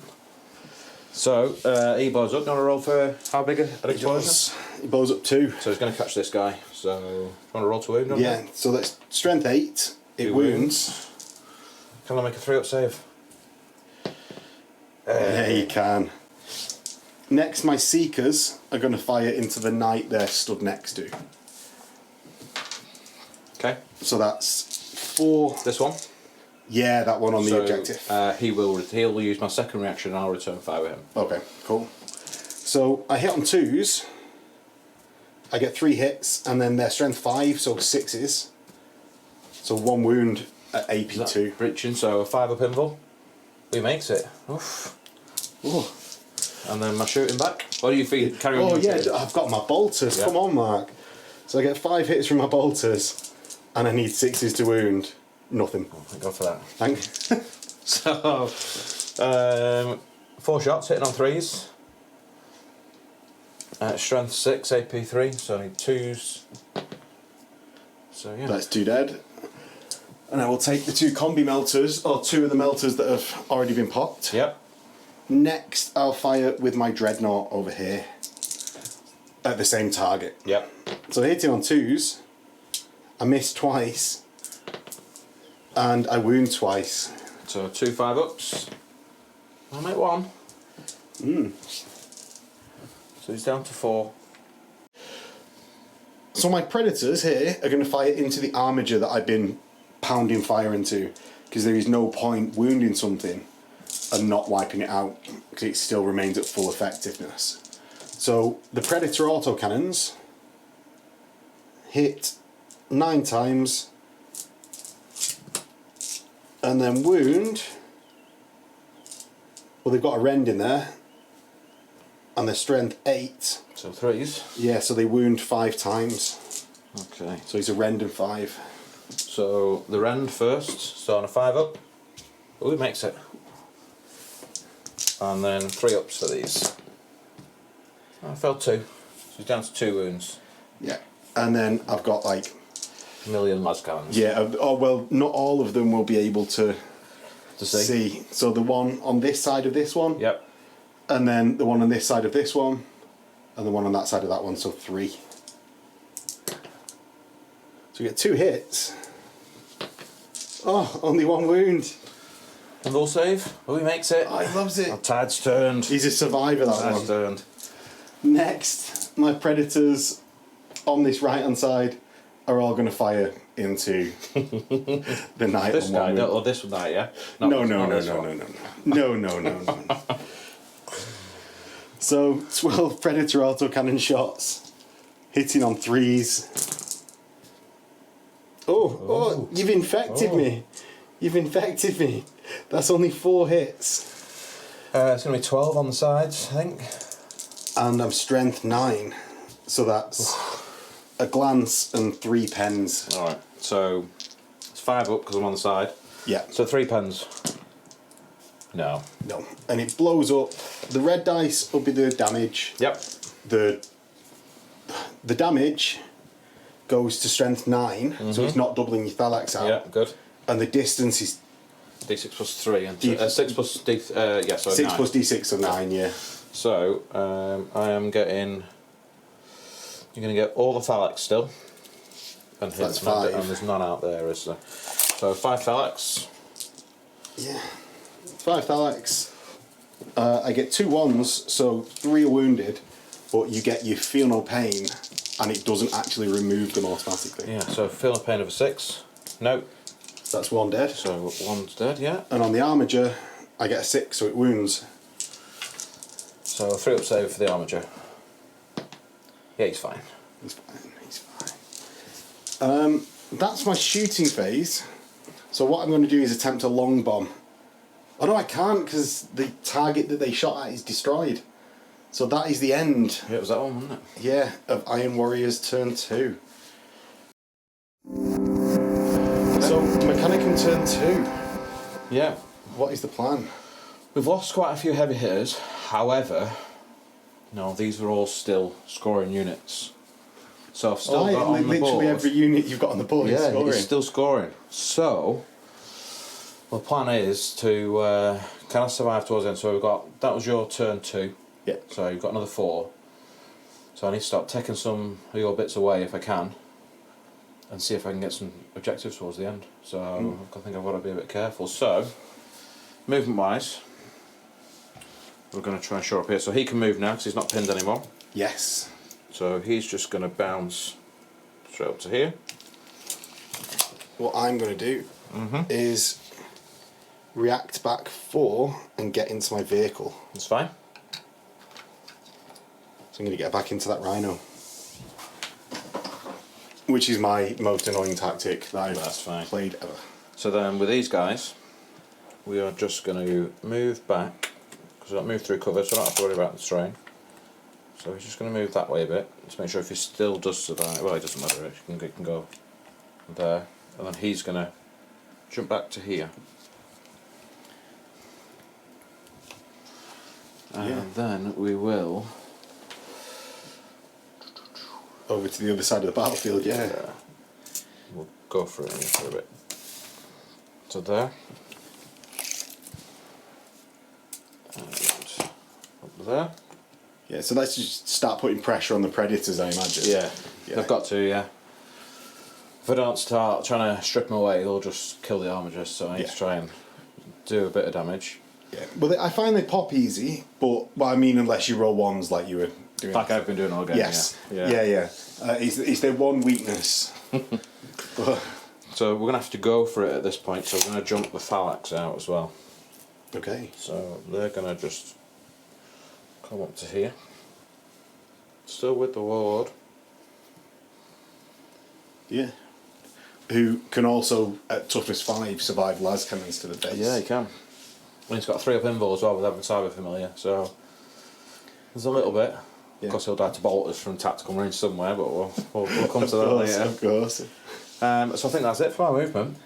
So, he blows up. You want to roll for how big an explosion? He blows up 2. So he's going to catch this guy. So, you want to roll to wound on Yeah, him? so that's strength 8. It wounds. Can I make a 3 up save? Yeah, you can. Next, my seekers are going to fire into the knight they're stood next to. Okay. So that's 4. This one? Yeah, that one on the objective. He'll use my second reaction and I'll return fire with him. Okay, cool. So I hit on 2s. I get 3 hits, and then they're strength 5, so 6s. So 1 wound at AP2. Breaching, so a 5 up invul. He makes it. Oof. Ooh. And then my shooting back. What do you think? Carry on. Oh yeah, I've got my bolters. Yeah. Come on, Mark. So I get 5 hits from my bolters, and I need 6s to wound. Nothing. Oh, thank God for that. Thanks. So, 4 shots hitting on 3s. Strength 6, AP 3, so I need 2s. So yeah. That's 2 dead. And I will take the 2 combi melters, or 2 of the melters that have already been popped. Yep. Next, I'll fire with my dreadnought over here at the same target. Yep. So hitting on 2s, I miss twice, and I wound twice. So 2 5-ups. I'll make 1. So he's down to 4. So my predators here are going to fire into the armature that I've been pounding fire into, because there is no point wounding something and not wiping it out, because it still remains at full effectiveness. So the predator autocannons hit 9 times and then wound. Well, they've got a rend in there and their strength 8. So 3s. Yeah, so they wound 5 times. Okay. So he's a rend and 5. So the rend first, so on a 5-up. Oh, he makes it. And then 3-ups for these. I failed 2. So he's down to 2 wounds. Yeah. And then I've got like... A million lascannons. Yeah, oh well, not all of them will be able to see. see. So the one on this side of this one. Yep. And then the one on this side of this one. And the one on that side of that one, so 3. So we get 2 hits. Oh, only 1 wound. And they'll save. Oh, he makes it. Oh, he loves it. Oh, tide's turned. He's a survivor, that Tide's one. turned. Next, my predators on this right hand side are all going to fire into the knight. This on guy, one or this knight, yeah? No. So 12 Predator autocannon shots, hitting on 3s. Oh, you've infected me. You've infected me. That's only 4 hits. It's going to be 12 on the sides, I think. And I'm strength 9. So that's a glance and 3 pens. Alright, so it's 5 up because I'm on the side. Yeah. So 3 pens. No. No. And it blows up. The red dice will be the damage. Yep. The damage goes to strength 9, so it's not doubling your Thalax out. Yeah, good. And the distance is D6 plus 3 and 6 plus D. Yeah, so 6 9. plus D6, so 9. Yeah. So I am getting. You're going to get all the Thalax still. And that's 5. And there's none out there, is there? So 5 Thalax. Yeah. 5 Thalax. I get 2 1s, so 3 are wounded, but you feel no pain, and it doesn't actually remove them automatically. Yeah. So feel a pain of a 6. No. That's 1 dead. So 1's dead. Yeah. And on the armiger, I get a 6, so it wounds. So a 3 up save for the armiger. Yeah, he's fine. He's fine. That's my shooting phase. So what I'm going to do is attempt a long bomb. Oh no, I can't, because the target that they shot at is destroyed. So that is the end. Yeah, it was that one, wasn't it? Yeah, of Iron Warriors turn 2. So Mechanicum turn 2. Yeah. What is the plan? We've lost quite a few heavy hitters. However, no, these are all still scoring units. So I've still got on the board. Literally every unit you've got on the board is scoring. It's still scoring. So, the plan is to can I survive towards the end? So we've got, that was your turn 2. Yeah. So you've got another 4. So I need to start taking some of your bits away if I can, and see if I can get some objectives towards the end. So I think I've got to be a bit careful. So, movement wise, we're going to try and shore up here. So he can move now because he's not pinned anymore. Yes. So he's just going to bounce straight up to here. What I'm going to do is react back 4 and get into my vehicle. That's fine. So I'm going to get back into that rhino. Which is my most annoying tactic that I've played ever. So then with these guys, we are just going to move back, because we've got to move through cover, so I don't have to worry about the strain. So we're just going to move that way a bit, to make sure if he still does survive, well, it doesn't matter, he can go there, and then he's going to jump back to here. And then we will... Over to the other side of the battlefield, yeah. We'll go through it for a bit. So there. And up there. Yeah, so let's just start putting pressure on the predators, I imagine. Yeah. They've got to, yeah. If I don't start trying to strip them away, they'll just kill the armigers, so I need to try and do a bit of damage. Yeah, well, I find they pop easy, but well, I mean, unless you roll 1s like you were doing. Like I've been doing all game. Yes. Yeah. Is there one weakness? So we're going to have to go for it at this point, so we're going to jump the Thalax out as well. Okay. So they're going to just come up to here. Still with the Warlord. Yeah. Who can also, at toughness 5, survive las cannons to the base. Yeah, he can. And he's got 3 up invul as well with having Cyber Familiar, so there's a little bit. Of course, he'll die to bolters from tactical range somewhere, but we'll come to that later. Of course. So I think that's it for our movement.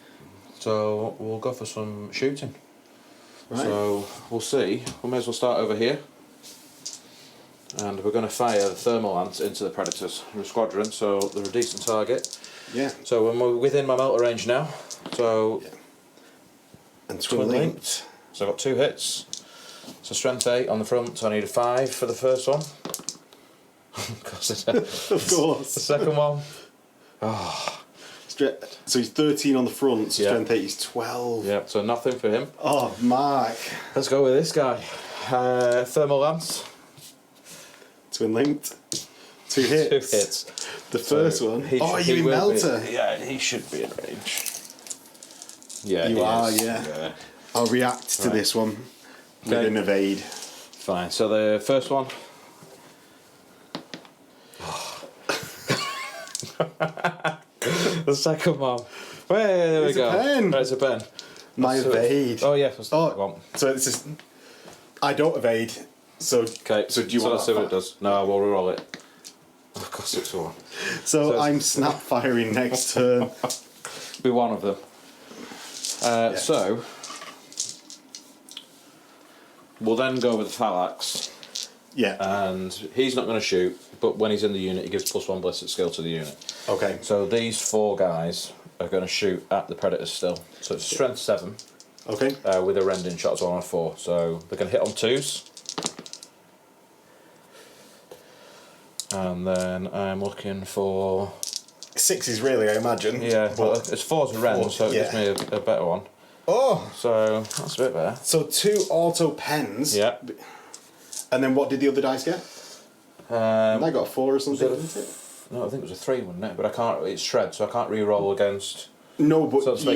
So we'll go for some shooting. Right. So we'll see. We may as well start over here. And we're going to fire the thermal lance into the predators. We're a squadron, so they're a decent target. Yeah. So we're within my melter range now. So. Yeah. And twin linked. So I've got 2 hits. So strength 8 on the front, so I need a 5 for the first one. Of course. The second one. So he's 13 on the front, so strength 8 is 12. Yeah, so nothing for him. Oh, Mark. Let's go with this guy. Thermal lance. Twin linked. 2 hits. 2 hits. The first one. You Melter. He should be in range. Yeah, you are. Yeah. I'll react to this one with an evade. Fine. So the first one. The second one. There we go. A pen. There's a pen. My evade. Oh yeah. So it's just. I don't evade. So okay. So do you want? Let's see what it does. No, we'll reroll it. Of course, it's one. So I'm snap firing next turn. Be one of them. So we'll then go with the phalanx. Yeah. And he's not going to shoot, but when he's in the unit, he gives +1 ballistic skill to the unit. Okay. So these 4 guys are going to shoot at the predators still. So it's strength 7. Okay. With a rending shot as well on 4. So they're going to hit on 2s. And then I'm looking for 6s really, I imagine. Yeah, but it's 4's a rend, so it gives me a better one. Oh! So that's a bit better. So 2 auto pens. Yeah. And then what did the other dice get? I got a 4 or something, didn't it? No, I think it was a 3, wasn't it? But I can't. It's shred, so I can't re-roll against. No, but so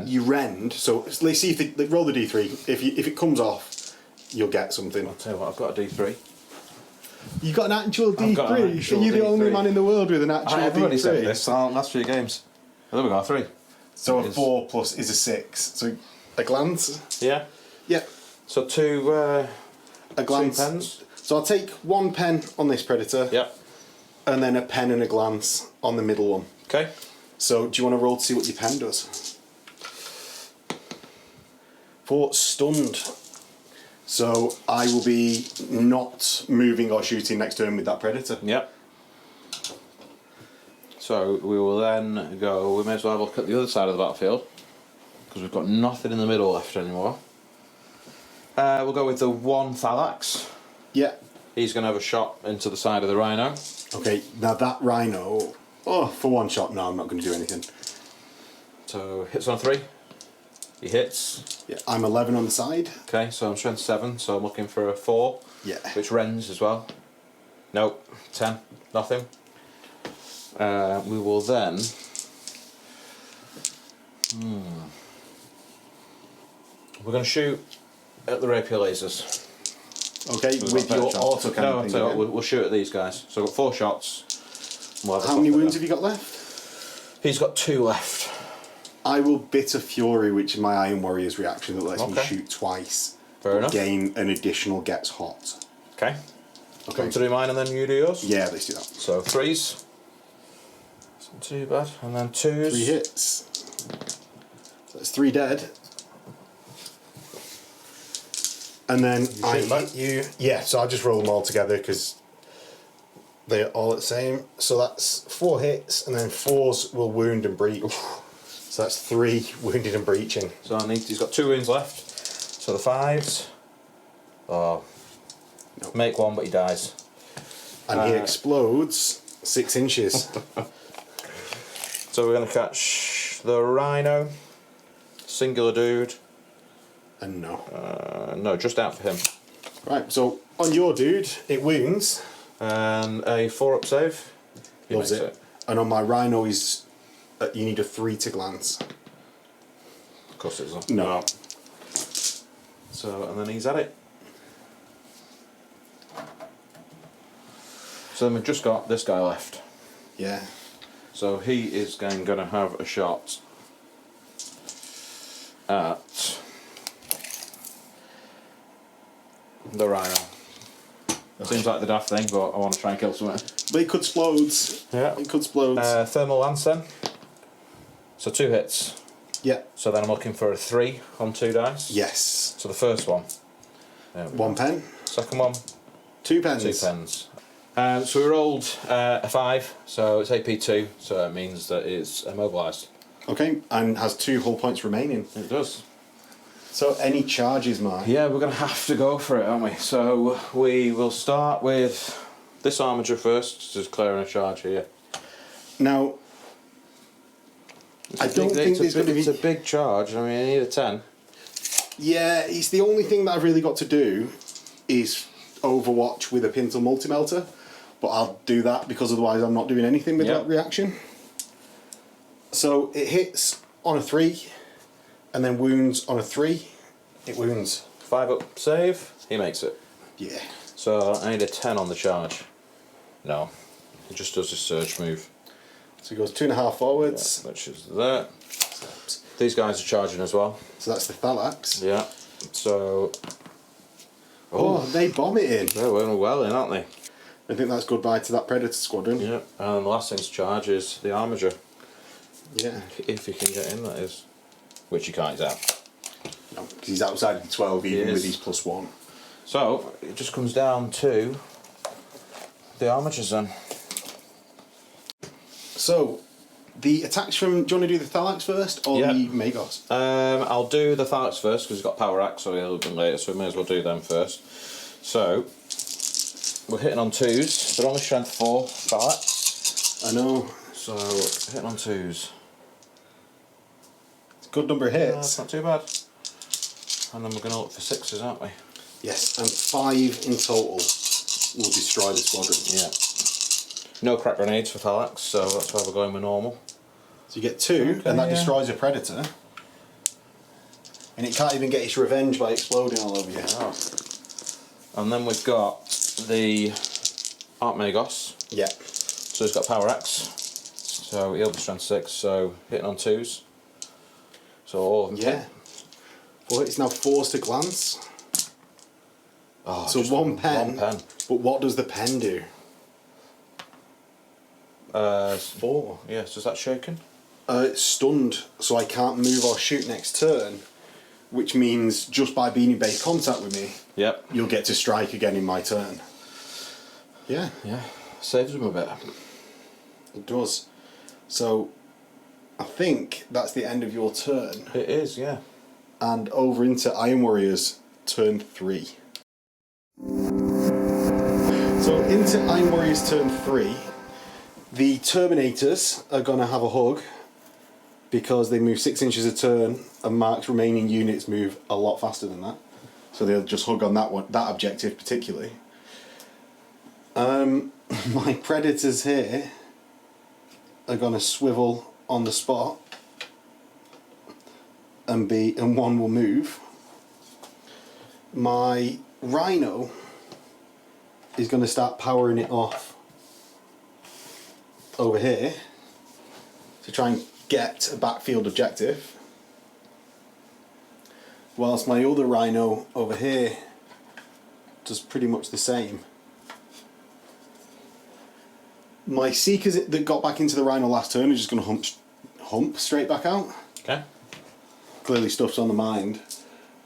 you rend. So let's see if they roll the d3. If it comes off, you'll get something. I'll tell you what, I've got a d3. You got an actual D3? Are you the D3. only man in the world with an actual D3? I've already said this last few games. Oh, there we go, 3. So a 4 plus is a 6. So a glance? Yeah. Yeah. So 2 a glance. 2 pens. So I'll take 1 pen on this predator. Yep. And then a pen and a glance on the middle one. Okay. So do you want to roll to see what your pen does? For stunned. So I will be not moving or shooting next turn with that predator. Yep. So we will then go. We may as well have a look at the other side of the battlefield because we've got nothing in the middle left anymore. We'll go with the 1 phalanx. Yeah. He's going to have a shot into the side of the rhino. Okay. Now that rhino. Oh, for 1 shot. No, I'm not going to do anything. So hits on 3. He hits. Yeah. I'm 11 on the side. Okay, so I'm strength 7, so I'm looking for a 4. Yeah. Which rends as well. Nope. 10. Nothing. We will then. We're going to shoot at the rapier lasers. Okay, with your auto cannon. No, we'll shoot at these guys. So I've got 4 shots. How many wounds have you got left? He's got 2 left. I will Bitter Fury, which is my Iron Warrior's reaction that lets me shoot twice. Fair enough. Gain an additional gets hot. Okay. Come to do mine and then you do yours? Yeah, let's do that. So 3s. It's not too bad. And then 2s. 3 hits. So that's 3 dead. And then I hit you. Yeah, so I'll just roll them all together because they're all the same. So that's 4 hits, and then 4s will wound and breach. So that's 3 wounded and breaching. So he's got 2 wounds left. So the 5s. Oh. No. Make 1, but he dies. And he explodes 6 inches. So we're going to catch the rhino. Singular dude. And no. No, just out for him. Right, so on your dude, it wounds. And a 4-up save. He Loves makes it. And on my rhino, you need a 3 to glance. Of course it is. No. So, and then he's at it. So then we've just got this guy left. Yeah. So he is going to have a shot at the rhino. Seems like the daft thing, but I want to try and kill something. But it could explode. Yeah. It could explode. Thermal lance then. So 2 hits. Yeah. So then I'm looking for a 3 on 2 dice. Yes. So the first one. 1 pen. Second one. 2 pens. 2 pens. So we rolled a 5, so it's AP 2, so it means that it's immobilised. Okay, and has 2 hull points remaining. It does. So any charges, Mark? Yeah, we're going to have to go for it, aren't we? So we will start with this armature first, just clearing a charge here. Now, I don't think there's going to be... It's a big charge, I mean, I need a 10. Yeah, it's the only thing that I've really got to do is Overwatch with a Pintle Multi-Melter. but I'll do that because otherwise I'm not doing anything with that reaction. So it hits on a 3, and then wounds on a 3. It wounds. 5 up save, he makes it. Yeah. So I need a 10 on the charge. No, he just does his surge move. So he goes 2.5 forwards. Yeah, which is that. These guys are charging as well. So that's the Thalax. Yeah. So. Oh, they bomb it in. They're well in, aren't they? I think that's goodbye to that Predator squadron. Yeah. And the last thing to charge is the Armiger. Yeah. If you can get in, that is. Which you can't, he's out. No, because he's outside the 12 even with his +1. So, it just comes down to the Armigers then. So, the attacks from... Do you want to do the Thalax first or the Magos? I'll do the Thalax first because he's got Power Axe, so he'll be later, so we may as well do them first. So, we're hitting on 2s. They're only strength 4 Thalax. I know. So, hitting on 2s. It's a good number of hits. That's not too bad. And then we're going to look for 6s, aren't we? Yes, and 5 in total will destroy the squadron. Yeah. No crack grenades for Thalax, so that's why we're going with normal. So you get 2, and that destroys a Predator. And it can't even get its revenge by exploding all over you. Oh. And then we've got the Archmagos. Yeah. So he's got Power Axe. So he'll be strength 6, so hitting on 2s. So all of them hit. But it's now forced to glance. Oh, so 1 pen. 1 pen. But what does the pen do? 4. Yes, is that shaken? It's stunned, so I can't move or shoot next turn, which means just by being in base contact with me, you'll get to strike again in my turn. Yeah. Yeah, saves him a bit. It does. So, I think that's the end of your turn. It is, yeah. And over into Iron Warriors, turn 3. So, into Iron Warriors, turn 3. The Terminators are going to have a hug because they move 6 inches a turn, and Mark's remaining units move a lot faster than that. So they'll just hug on that one, that objective particularly. My Predators here are going to swivel on the spot, and one will move. My Rhino is going to start powering it off over here to try and get a backfield objective, whilst my other Rhino over here does pretty much the same. My Seekers that got back into the Rhino last turn are just going to hump straight back out. Okay. Clearly stuff's on the mind.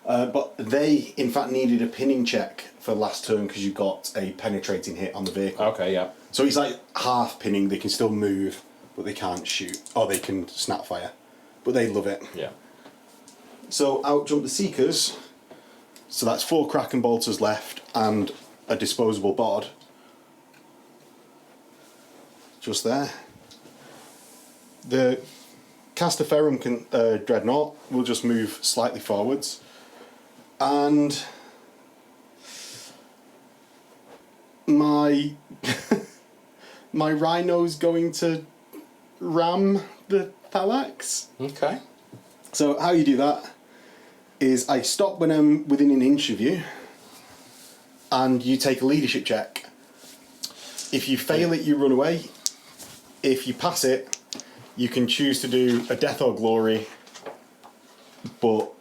But they, in fact, needed a pinning check for last turn because you got a penetrating hit on the vehicle. Okay, yeah. So he's like half pinning, they can still move, but they can't shoot. Or they can snap fire. But they love it. Yeah. So out jump the Seekers. So that's 4 Kraken Bolters left and a disposable bod. Just there. The Castaferum Dreadnought will just move slightly forwards. And my my Rhino's going to ram the Thalax. Okay. So how you do that is I stop when I'm within an inch of you, and you take a leadership check. If you fail it, you run away. If you pass it, you can choose to do a death or glory, but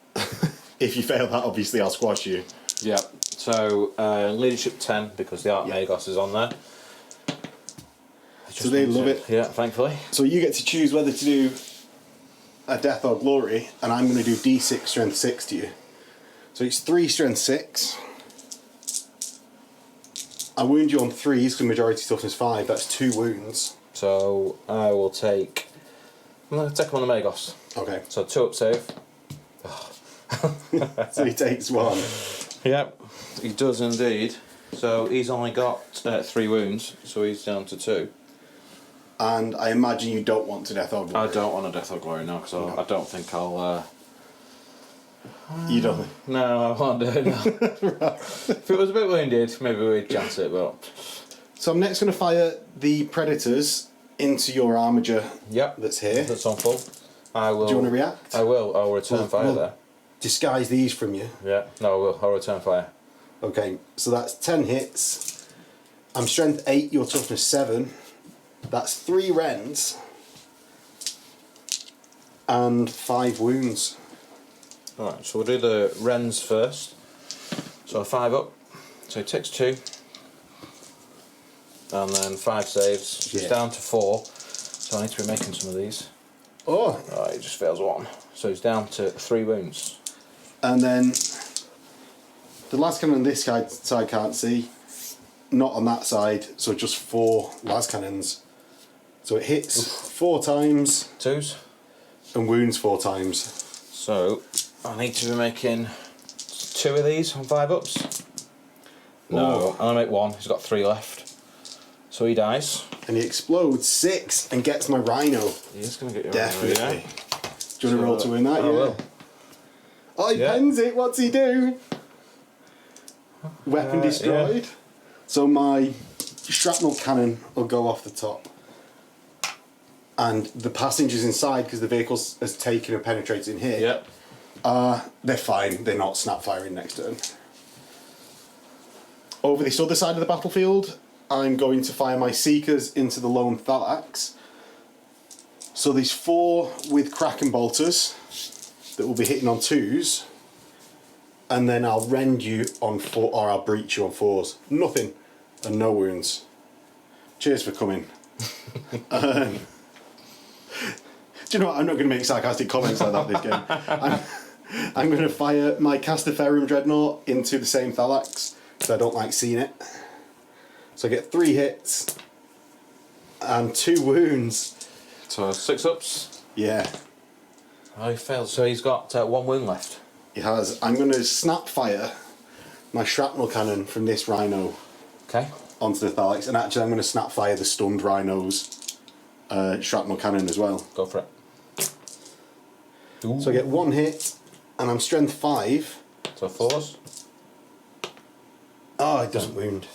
if you fail that, obviously I'll squash you. Yeah. So leadership 10 because the Archmagos is on there. So they love it. Yeah, thankfully. So you get to choose whether to do a death or glory, and I'm going to do D6 strength 6 to you. So it's 3 strength 6. I wound you on 3s because majority toughness 5. That's 2 wounds. So I will take. I'm going to take him on the Magos. Okay. So 2 up save. So he takes 1. Yep, he does indeed. So he's only got 3 wounds, so he's down to 2. And I imagine you don't want to death or glory. I don't want a death or glory now, because I don't think I'll. You don't? No, I won't do it. No. If it was a bit wounded, maybe we'd chance it, but. So I'm next going to fire the Predators into your armature. Yep. That's here. That's on full. I will. Do you want to react? I will. I'll return fire there. Disguise these from you. Yeah. No, I will. I'll return fire. Okay, so that's 10 hits. I'm strength 8, your toughness 7. That's 3 rends. And 5 wounds. Alright, so we'll do the rends first. So 5 up. So he takes 2. And then 5 saves. Yeah. He's down to 4. So I need to be making some of these. Oh! Alright, he just fails 1. So he's down to 3 wounds. And then the last cannon on this side can't see. Not on that side, so just 4 las cannons. So it hits 4 times. 2s. And wounds 4 times. So I need to be making 2 of these on 5 ups. No, and I make 1. He's got 3 left. So he dies. And he explodes 6 and gets my rhino. He is going to get your Definitely. Rhino, yeah. Do you want to roll to win that? I will. Oh, he pens it. What's he do? Weapon destroyed. Yeah. So my shrapnel cannon will go off the top. And the passengers inside, because the vehicle has taken and penetrated in here, they're fine. They're not snap firing next turn. Over this other side of the battlefield, I'm going to fire my Seekers into the lone Thalax. So there's 4 with Kraken Bolters that will be hitting on 2s. And then I'll rend you on 4, or I'll breach you on 4s. Nothing and no wounds. Cheers for coming. Do you know what? I'm not going to make sarcastic comments like that this game. I'm going to fire my Castaferum Dreadnought into the same Thalax, because I don't like seeing it. So I get 3 hits and 2 wounds. So 6 ups. Yeah. Oh, he failed. So he's got 1 wound left. He has. I'm going to snap fire my shrapnel cannon from this rhino onto the Thalax, and actually I'm going to snap fire the stunned rhino's shrapnel cannon as well. Go for it. Ooh. So I get 1 hit, and I'm strength 5. So 4s. Oh, it doesn't wound.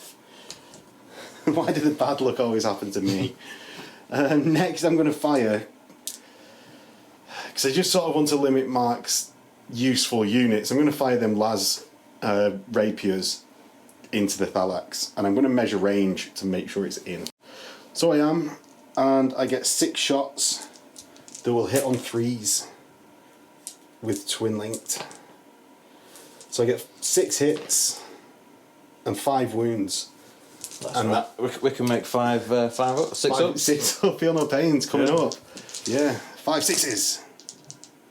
Why did the bad luck always happen to me? Next I'm going to fire, because I just sort of want to limit Mark's useful units. I'm going to fire them las rapiers into the Thalax, and I'm going to measure range to make sure it's in. So I am, and I get 6 shots that will hit on 3s with twin linked. So I get 6 hits and 5 wounds. That's and right. We can make 5 up, 6 up. 6 up, feel no pains coming up. Yeah, 5 6s.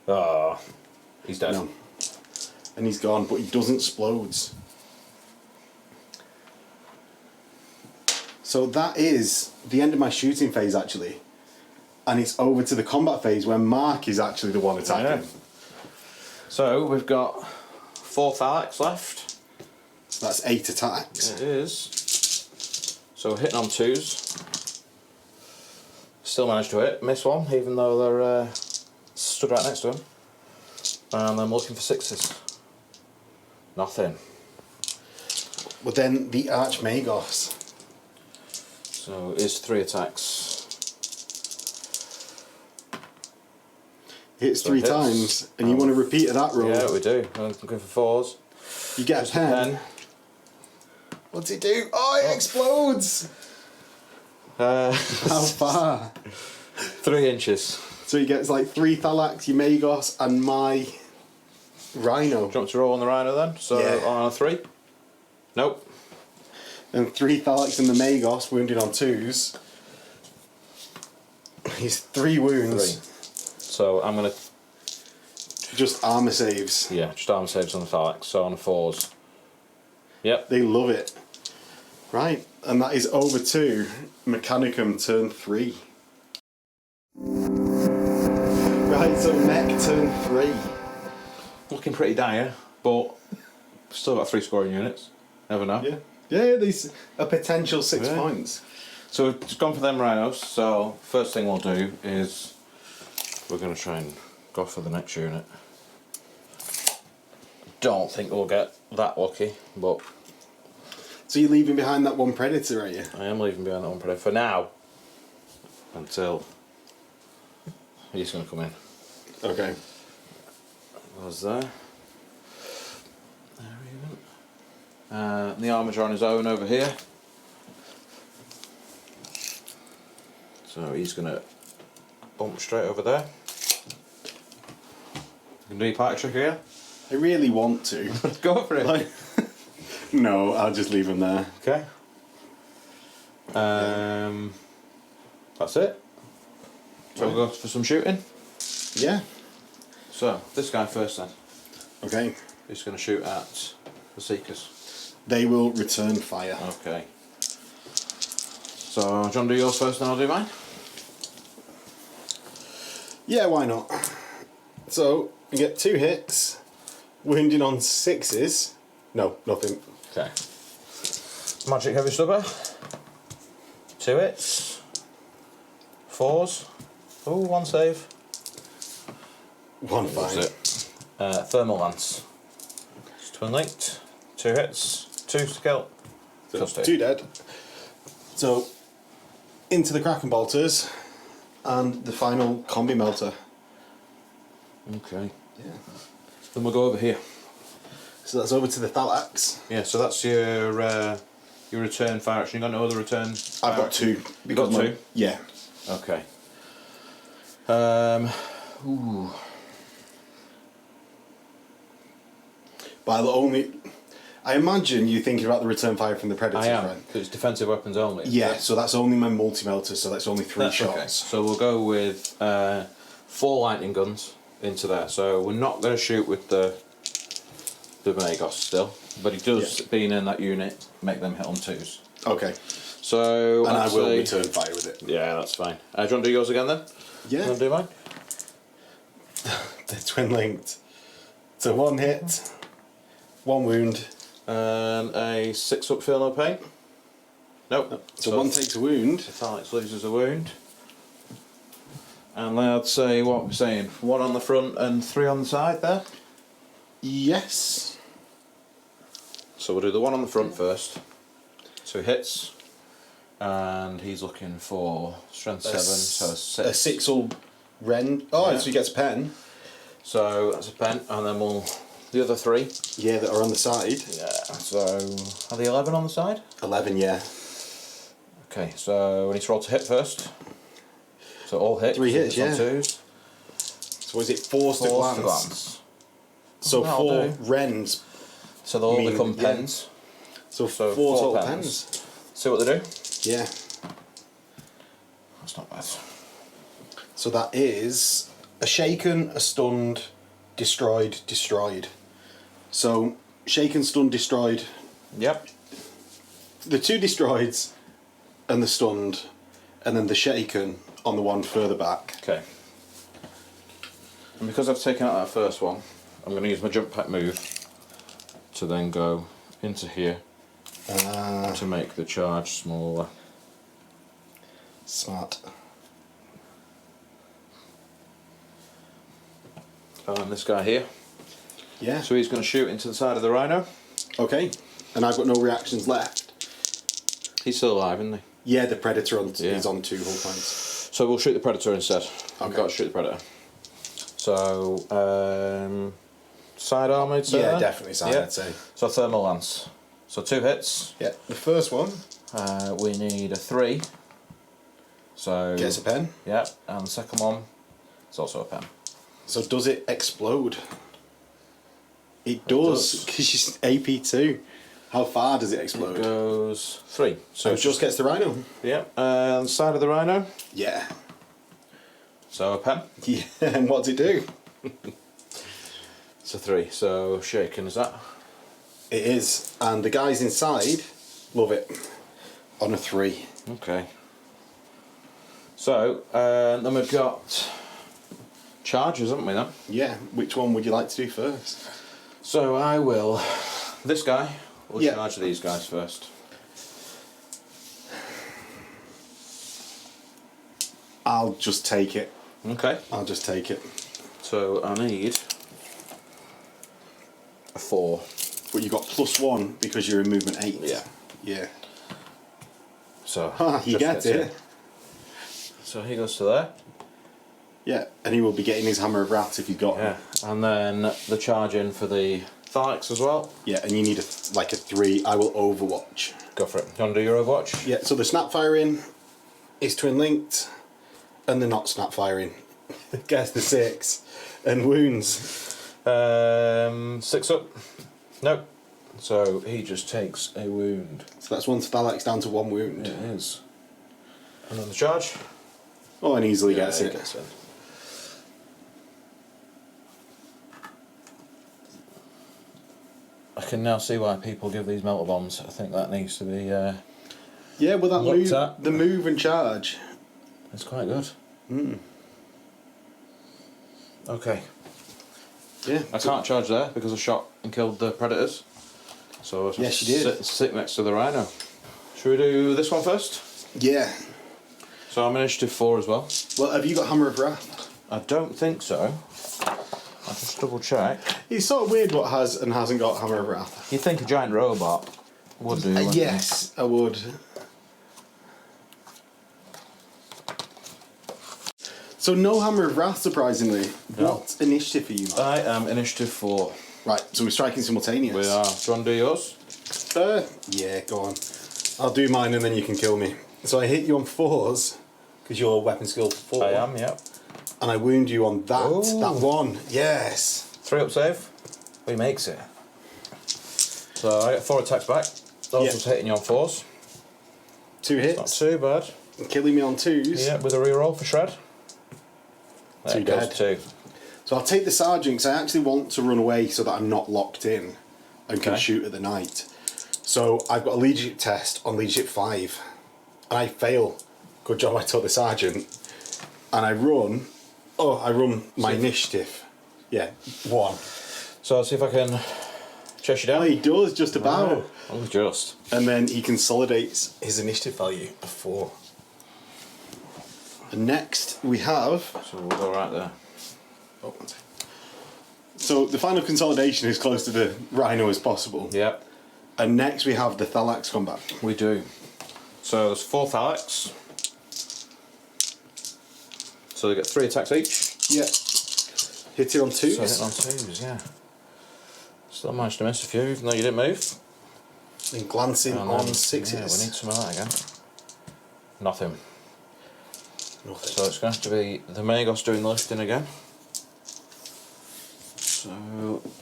Oh, he's dead. No. And he's gone, but he doesn't explodes. So that is the end of my shooting phase, actually. And it's over to the combat phase where Mark is actually the one attacking. Yeah. So we've got 4 Thalax left. That's 8 attacks. It is. So we're hitting on 2s. Still managed to hit. Miss 1, even though they're stood right next to him. And I'm looking for 6s. Nothing. But then the Archmagos. So it is 3 attacks. Hits So 3 hits. times, and you want to repeat that roll. Yeah, we do. I'm looking for 4s. You get a pen. What's it do? Oh, it explodes! How far? 3 inches. So he gets like 3 Thalax, your Magos, and my Rhino. Do you want to roll on the Rhino then? So on a 3? Nope. And 3 Thalax and the Magos, wounded on 2s. He's 3 wounds. 3. So I'm going to... Just armour saves. Yeah, just armour saves on the Thalax, so on the 4s. Yep. They love it. Right, and that is over to Mechanicum turn 3. Right, so Mech turn 3. Looking pretty dire, but still got 3 scoring units. Never know. Yeah. Yeah, there's a potential 6 points. So we've just gone for them Rhinos, so first thing we'll do is we're going to try and go for the next unit. Don't think we'll get that lucky, but... So you're leaving behind that one Predator, are you? I am leaving behind that one Predator for now. Until he's going to come in. Okay. Was there. There we go. The armour's on his own over here. So he's going to bump straight over there. You can do your party trick here. I really want to. Go for it. Like, no, I'll just leave him there. Okay. That's it. So we'll go for some shooting. Yeah. So, this guy first then. Okay. He's going to shoot at the Seekers. They will return fire. Okay. So, John, do yours first, then I'll do mine. Yeah, why not? So, you get 2 hits, wounding on 6s. No, nothing. Okay. Magic heavy stubber. 2 hits. 4s. Oh, 1 save. 1 That's fine. it. Thermal lance. It's twin linked. 2 hits. 2 to kill. So 2 dead. So, into the Kraken bolters, and the final combi melter. Okay. Yeah. Then we'll go over here. So that's over to the Thalax. Yeah, so that's your return fire action. You got no other return? I've got 2. You got 2? Yeah. Okay. Ooh. But I imagine you're thinking about the return fire from the Predators, I am, right? because it's defensive weapons only. Yeah, so that's only my multi-melter, so that's only 3 shots. Okay. So we'll go with 4 lightning guns into there. So we're not going to shoot with the Magos still, but he does, being in that unit, make them hit on 2s. Okay. So and I will return fire with it. Yeah, that's fine. Do you want to do yours again then? Yeah. You want to do mine? They're twin linked. So 1 hit, 1 wound. And a 6 up feel no pain. Nope. So 1 takes a wound. Alex loses a wound. And I'd say, what we're saying, 1 on the front and 3 on the side there? Yes. So we'll do the 1 on the front first. So he hits. And he's looking for strength 7, so a 6. A 6 will rend. Oh, Yeah. so he gets a pen. So that's a pen, and then we'll... The other 3. Yeah, that are on the side. Yeah, so... Are the 11 on the side? 11, yeah. Okay, so we need to roll to hit first. So all hits. 3 hits, yeah. On 2s. So is it 4 to glance? So That'll 4 do. rends. So they'll all mean, become yeah. pens. So 4 4 total pens. pens. See what they do? Yeah. That's not bad. So that is a shaken, a stunned, destroyed, destroyed. So shaken, stunned, destroyed. Yep. The 2 destroyeds and the stunned, and then the shaken on the one further back. Okay. And because I've taken out that first one, I'm going to use my jump pack move to then go into here to make the charge smaller. Smart. And this guy here. Yeah. So he's going to shoot into the side of the rhino. Okay. And I've got no reactions left. He's still alive, isn't he? Yeah, the Predator is on 2 hull points. So we'll shoot the Predator instead. I've Okay. got to shoot the Predator. So, side armour, I'd say? Yeah, then? definitely side, Yeah. I'd say. So thermal lance. So 2 hits. Yeah, the first one We need a 3. So gets a pen. yeah, and the second one is also a pen. So does it explode? It does, because she's AP2. How far does it explode? It goes 3. So it just gets the rhino? Yeah, and side of the rhino. Yeah. So a pen. Yeah, and what does it do? It's a 3. So shaken is that? It is. And the guys inside love it. On a 3. Okay. So then we've got charges, haven't we then? Yeah, which one would you like to do first? So I will. This guy will Yeah. charge these guys first. I'll just take it. Okay. I'll just take it. So I need a 4. But you got +1 because you're in movement 8. Yeah. Yeah. So you get it. So he goes to there. Yeah, and he will be getting his Hammer of Wrath if you've got him. And then the charge in for the Thylax as well. Yeah, and you need a 3. I will Overwatch. Go for it. You want to do your Overwatch? Yeah, so the Snapfiring is twin linked, and the not Snapfiring gets the 6. And wounds. 6 up. Nope. So he just takes a wound. So that's 1 Thylax down to 1 wound. It is. And then the charge. Oh, and easily gets it. Gets in. I can now see why people give these melter bombs. I think that needs to be. Yeah, well, that looked move, at. the move and charge. It's quite good. Okay. Yeah. I can't charge there because I shot and killed the predators. So I yes, you did. Sit next to the rhino. Should we do this one first? Yeah. So I'm initiative 4 as well. Well, have you got Hammer of Wrath? I don't think so. I'll just double check. It's sort of weird what has and hasn't got Hammer of Wrath. You'd think a giant robot would do. Yes, I would. So no Hammer of Wrath, surprisingly. No. What initiative are you? I am initiative 4. Right, so we're striking simultaneous. We are. Do you want to do yours? Yeah, go on. I'll do mine and then you can kill me. So I hit you on 4s, because you're weapon skill 4. I am, yep. And I wound you on that. Ooh. That 1. Yes. 3 up save. He makes it. So I get 4 attacks back. Those was hitting you on 4s. 2 hits. Not too bad. Killing me on 2s. Yeah, with a reroll for shred. 2 dead. 2. So I'll take the sergeant because I actually want to run away so that I'm not locked in and can shoot at the knight. So I've got a leadership test on leadership 5 and I fail. Good job I took the sergeant. And I run. Oh, I run my initiative. Yeah, 1. So I'll see if I can chase you down. Oh, he does just about. Oh, just. And then he consolidates his initiative value of 4. And next we have. So we'll go right there. Oh, one second. So the final consolidation is close to the rhino as possible. Yep. And next we have the Thylax combat. We do. So there's 4 Thylax. So they get 3 attacks each. Yeah. Hit it on 2s. So hit on 2s, yeah. Still managed to miss a few, even though you didn't move. And glancing on 6s. Yeah, we need some of that again. Nothing. Nothing. So it's going to have to be the Magos doing the lifting again. So,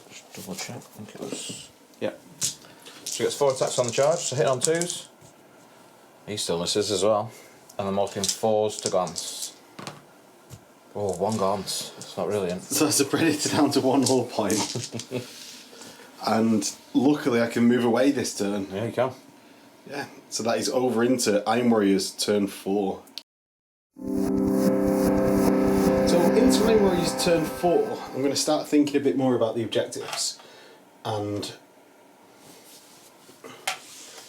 just double check, I think it was. Yeah. So he gets 4 attacks on the charge, so hit on 2s. He still misses as well. And then multiplying 4s to glance. Oh, 1 glance. It's not brilliant. So that's a predator down to 1 hull point. And luckily I can move away this turn. Yeah, you can. Yeah. So that is over into Iron Warriors turn 4. So into Iron Warriors turn 4, I'm going to start thinking a bit more about the objectives. And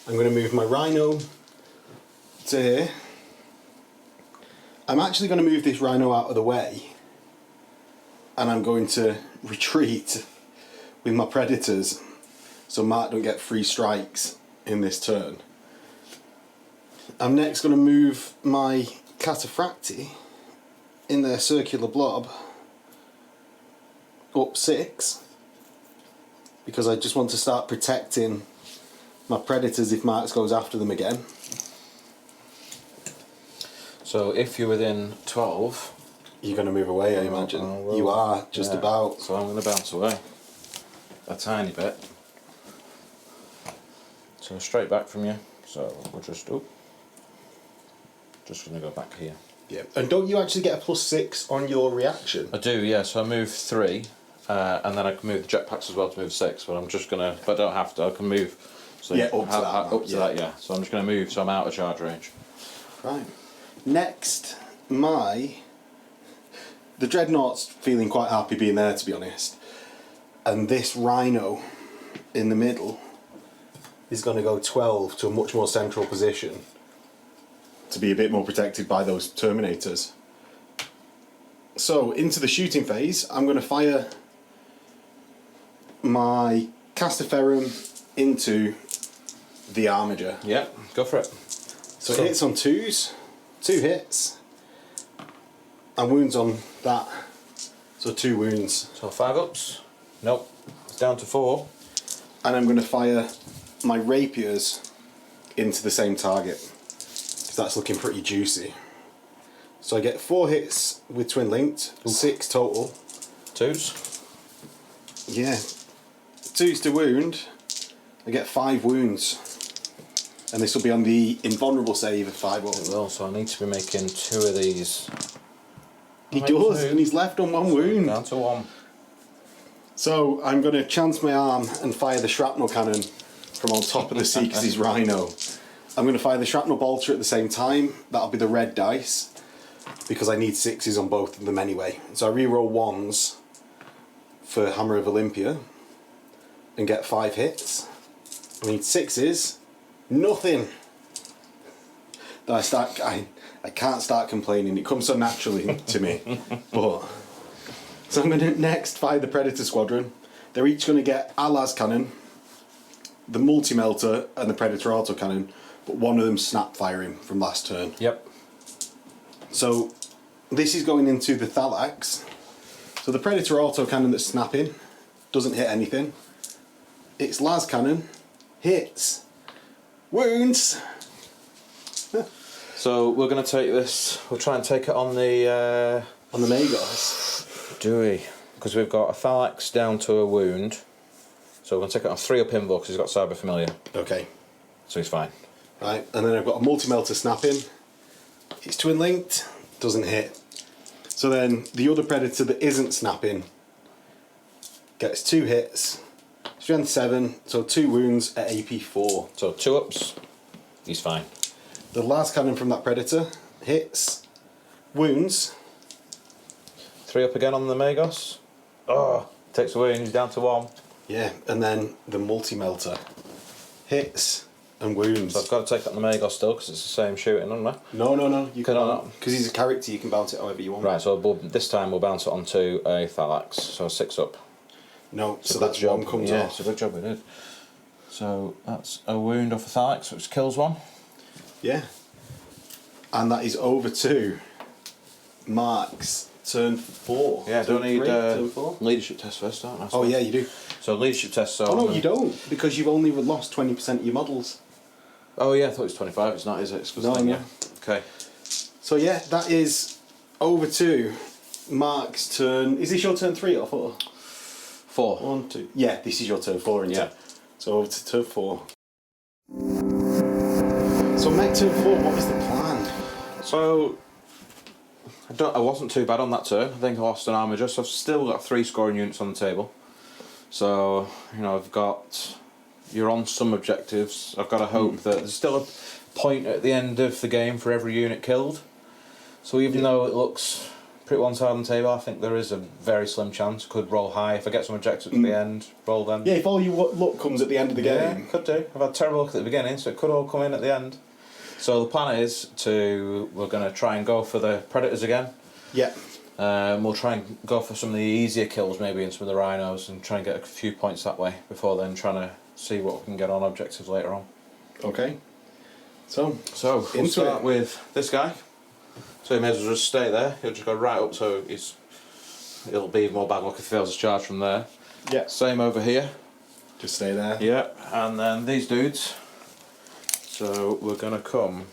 I'm going to move my Rhino to here. I'm actually going to move this Rhino out of the way. And I'm going to retreat with my Predators so Mark don't get 3 strikes in this turn. I'm next going to move my Cataphracti in their circular blob up 6 because I just want to start protecting my Predators if Marks goes after them again. So if you're within 12... You're going to move away, I imagine. You are, just about. So I'm going to bounce away a tiny bit. So straight back from you. So we're just going to go back here. Yeah. And don't you actually get a +6 on your reaction? I do, yeah. So I move 3, and then I can move the jetpacks as well to move 6. But I'm just going to, but I don't have to. I can move. So yeah, up to that. Yeah. So I'm just going to move. So I'm out of charge range. Right. Next, the Dreadnought's feeling quite happy being there, to be honest. And this Rhino in the middle is going to go 12 to a much more central position to be a bit more protected by those Terminators. So, into the shooting phase, I'm going to fire my Castaferum into the Armiger. Yeah, go for it. So it hits on 2s, 2 hits, and wounds on that. So 2 wounds. So 5 ups. Nope. It's down to 4. And I'm going to fire my rapiers into the same target, because that's looking pretty juicy. So I get 4 hits with twin linked, 6 total. 2s. Yeah. 2s to wound. I get 5 wounds. And this will be on the invulnerable save of 5 up. It will, so I need to be making 2 of these. He does, and he's left on 1 wound. Down to 1. So I'm going to chance my arm and fire the shrapnel cannon from on top of the Seekers' Rhino. I'm going to fire the shrapnel bolter at the same time. That'll be the red dice, because I need 6s on both of them anyway. So I reroll 1s for Hammer of Olympia and get 5 hits. I need 6s. Nothing. I can't start complaining. It comes so naturally to me. But so I'm going to next fire the Predator Squadron. They're each going to get a las cannon, the multi-melter, and the Predator autocannon, but one of them snap firing from last turn. Yep. So this is going into the Thalax. So the Predator autocannon that's snapping doesn't hit anything. Its las cannon hits, wounds. So we're going to take this. We'll try and take it on the Magos. Do we? Because we've got a Thalax down to a wound. So we're going to take it on 3 up invul because he's got Cyber Familiar. Okay. So he's fine. Right, and then I've got a multi-melter snapping. It's twin linked, doesn't hit. So then the other Predator that isn't snapping gets 2 hits. Strength 7, so 2 wounds at AP 4. So 2 ups, he's fine. The last cannon from that Predator hits, wounds. 3 up again on the Magos. Oh, takes a wound, he's down to 1. Yeah, and then the multi-melter hits and wounds. So I've got to take out the Magos still because it's the same shooting, haven't I? No, you Can I can't. not? Because he's a character, you can bounce it however you want. Right, so this time we'll bounce it onto a Thalax, so 6 up. No, It's so a good that's job. one comes yeah, off. it's a good job we did. So that's a wound off a Thalax, which kills 1. Yeah. And that is over to Mark's turn 4. Yeah, turn don't need turn 4. leadership test first, don't I? Oh yeah, you do. So leadership test. So Oh no, you don't, because you've only lost 20% of your models. Oh yeah, I thought it was 25. It's not, is it? It's No, thing, no. yeah. Okay. So yeah, that is over to Mark's turn. Is this your turn 3 or 4? 4. 1, 2. Yeah, this is your turn 4, isn't Yeah. it? So over to turn 4. So Mech turn 4, what was the plan? So I wasn't too bad on that turn. I think I lost an Armiger, so I've still got 3 scoring units on the table. So I've got. You're on some objectives. I've got to hope that there's still a point at the end of the game for every unit killed. So even though it looks pretty one-sided on the table, I think there is a very slim chance. Could roll high if I get some objectives at the end. Roll them. Yeah, if all your luck comes at the end of the game. Could do. I've had terrible luck at the beginning, so it could all come in at the end. So the plan is we're going to try and go for the Predators again. Yeah. We'll try and go for some of the easier kills maybe in some of the Rhinos and try and get a few points that way before then trying to see what we can get on objectives later on. Okay. So We'll start with this guy. So he may as well just stay there. He'll just go right up, so it'll be more bad luck if he fails his charge from there. Yeah. Same over here. Just stay there. Yeah, and then these dudes. So we're going to come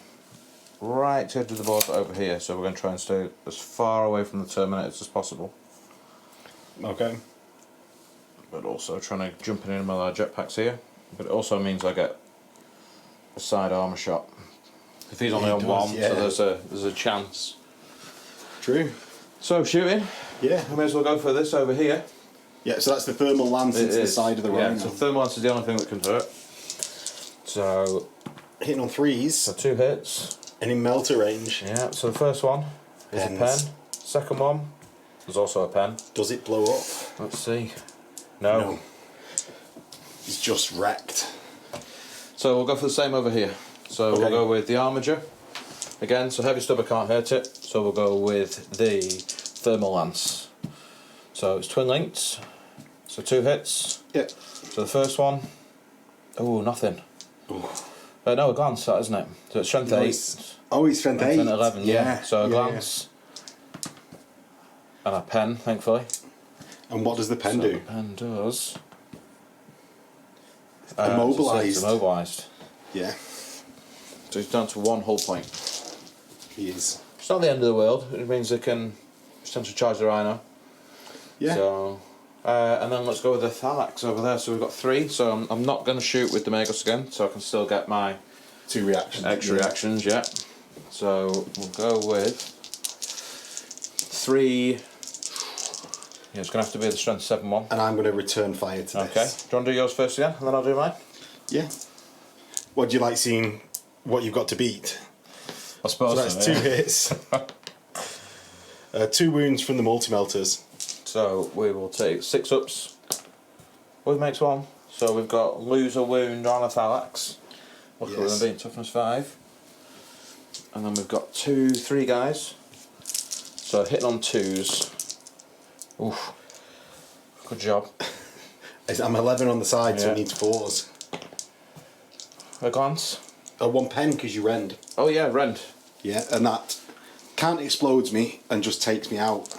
right to the edge of the board over here. So we're going to try and stay as far away from the Terminators as possible. Okay. But also trying to jump in with our jetpacks here. But it also means I get a side armour shot. If he's only on 1, yeah. so there's a chance. True. So shooting. Yeah. I may as well go for this over here. Yeah, so that's the thermal lance into the side of the Rhino. Yeah, so thermal lance is the only thing that can hurt. So hitting on 3s. So 2 hits. And in melter range. Yeah, so the first one is a pen. Second one is also a pen. Does it blow up? Let's see. No. He's just wrecked. So we'll go for the same over here. So we'll go with the Armiger. Again, so heavy stubber can't hurt it. So we'll go with the thermal lance. So it's twin linked. So 2 hits. Yep. So the first one. Oh, nothing. Ooh. No, a glance, that, isn't it? So it's strength 8. It's strength 8. 11, yeah. So a glance. And a pen, thankfully. And what does the pen do? The pen does... immobilised. Immobilised. Yeah. So he's down to 1 hull point. He is. It's not the end of the world. It means they can potentially charge the Rhino. Yeah. So, and then let's go with the Thalax over there. So we've got 3. So I'm not going to shoot with the Magos again, so I can still get my 2 reactions. Extra reactions, yeah. So we'll go with 3. Yeah, it's going to have to be the strength 7 one. And I'm going to return fire to Okay. this. Do you want to do yours first again, and then I'll do mine? Yeah. What do you like seeing? What you've got to beat? I suppose so that's 2 hits. 2 wounds from the multi-melters. So we will take 6 ups. What makes 1? So we've got lose a wound on a Thalax. What's going to be toughness 5. And then we've got 3 guys. So hitting on 2s. Oof. Good job. I'm 11 on the side, so it needs 4s. A glance. 1 pen because you rend. Oh yeah, rend. Yeah, and that can't explodes me and just takes me out.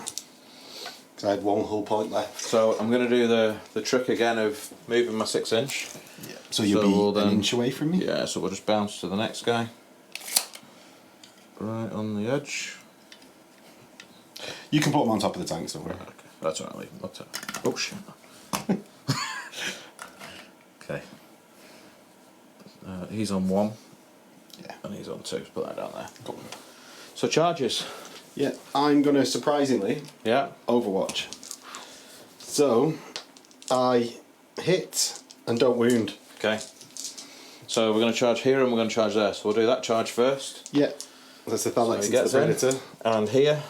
Because I had 1 hull point left. So I'm going to do the trick again of moving my 6 inch. Yeah. So you'll be an inch away from me? Yeah, so we'll just bounce to the next guy. Right on the edge. You can put them on top of the tanks, don't worry. Okay. That's alright, leave them. Oh shit. Okay. He's on 1. Yeah. And he's on 2. Put that down there. Cool. So charges. Yeah, I'm going to surprisingly Overwatch. So I hit and don't wound. Okay. So we're going to charge here and we're going to charge there. So we'll do that charge first. Yeah. That's the Thalax So into the Predator. And here,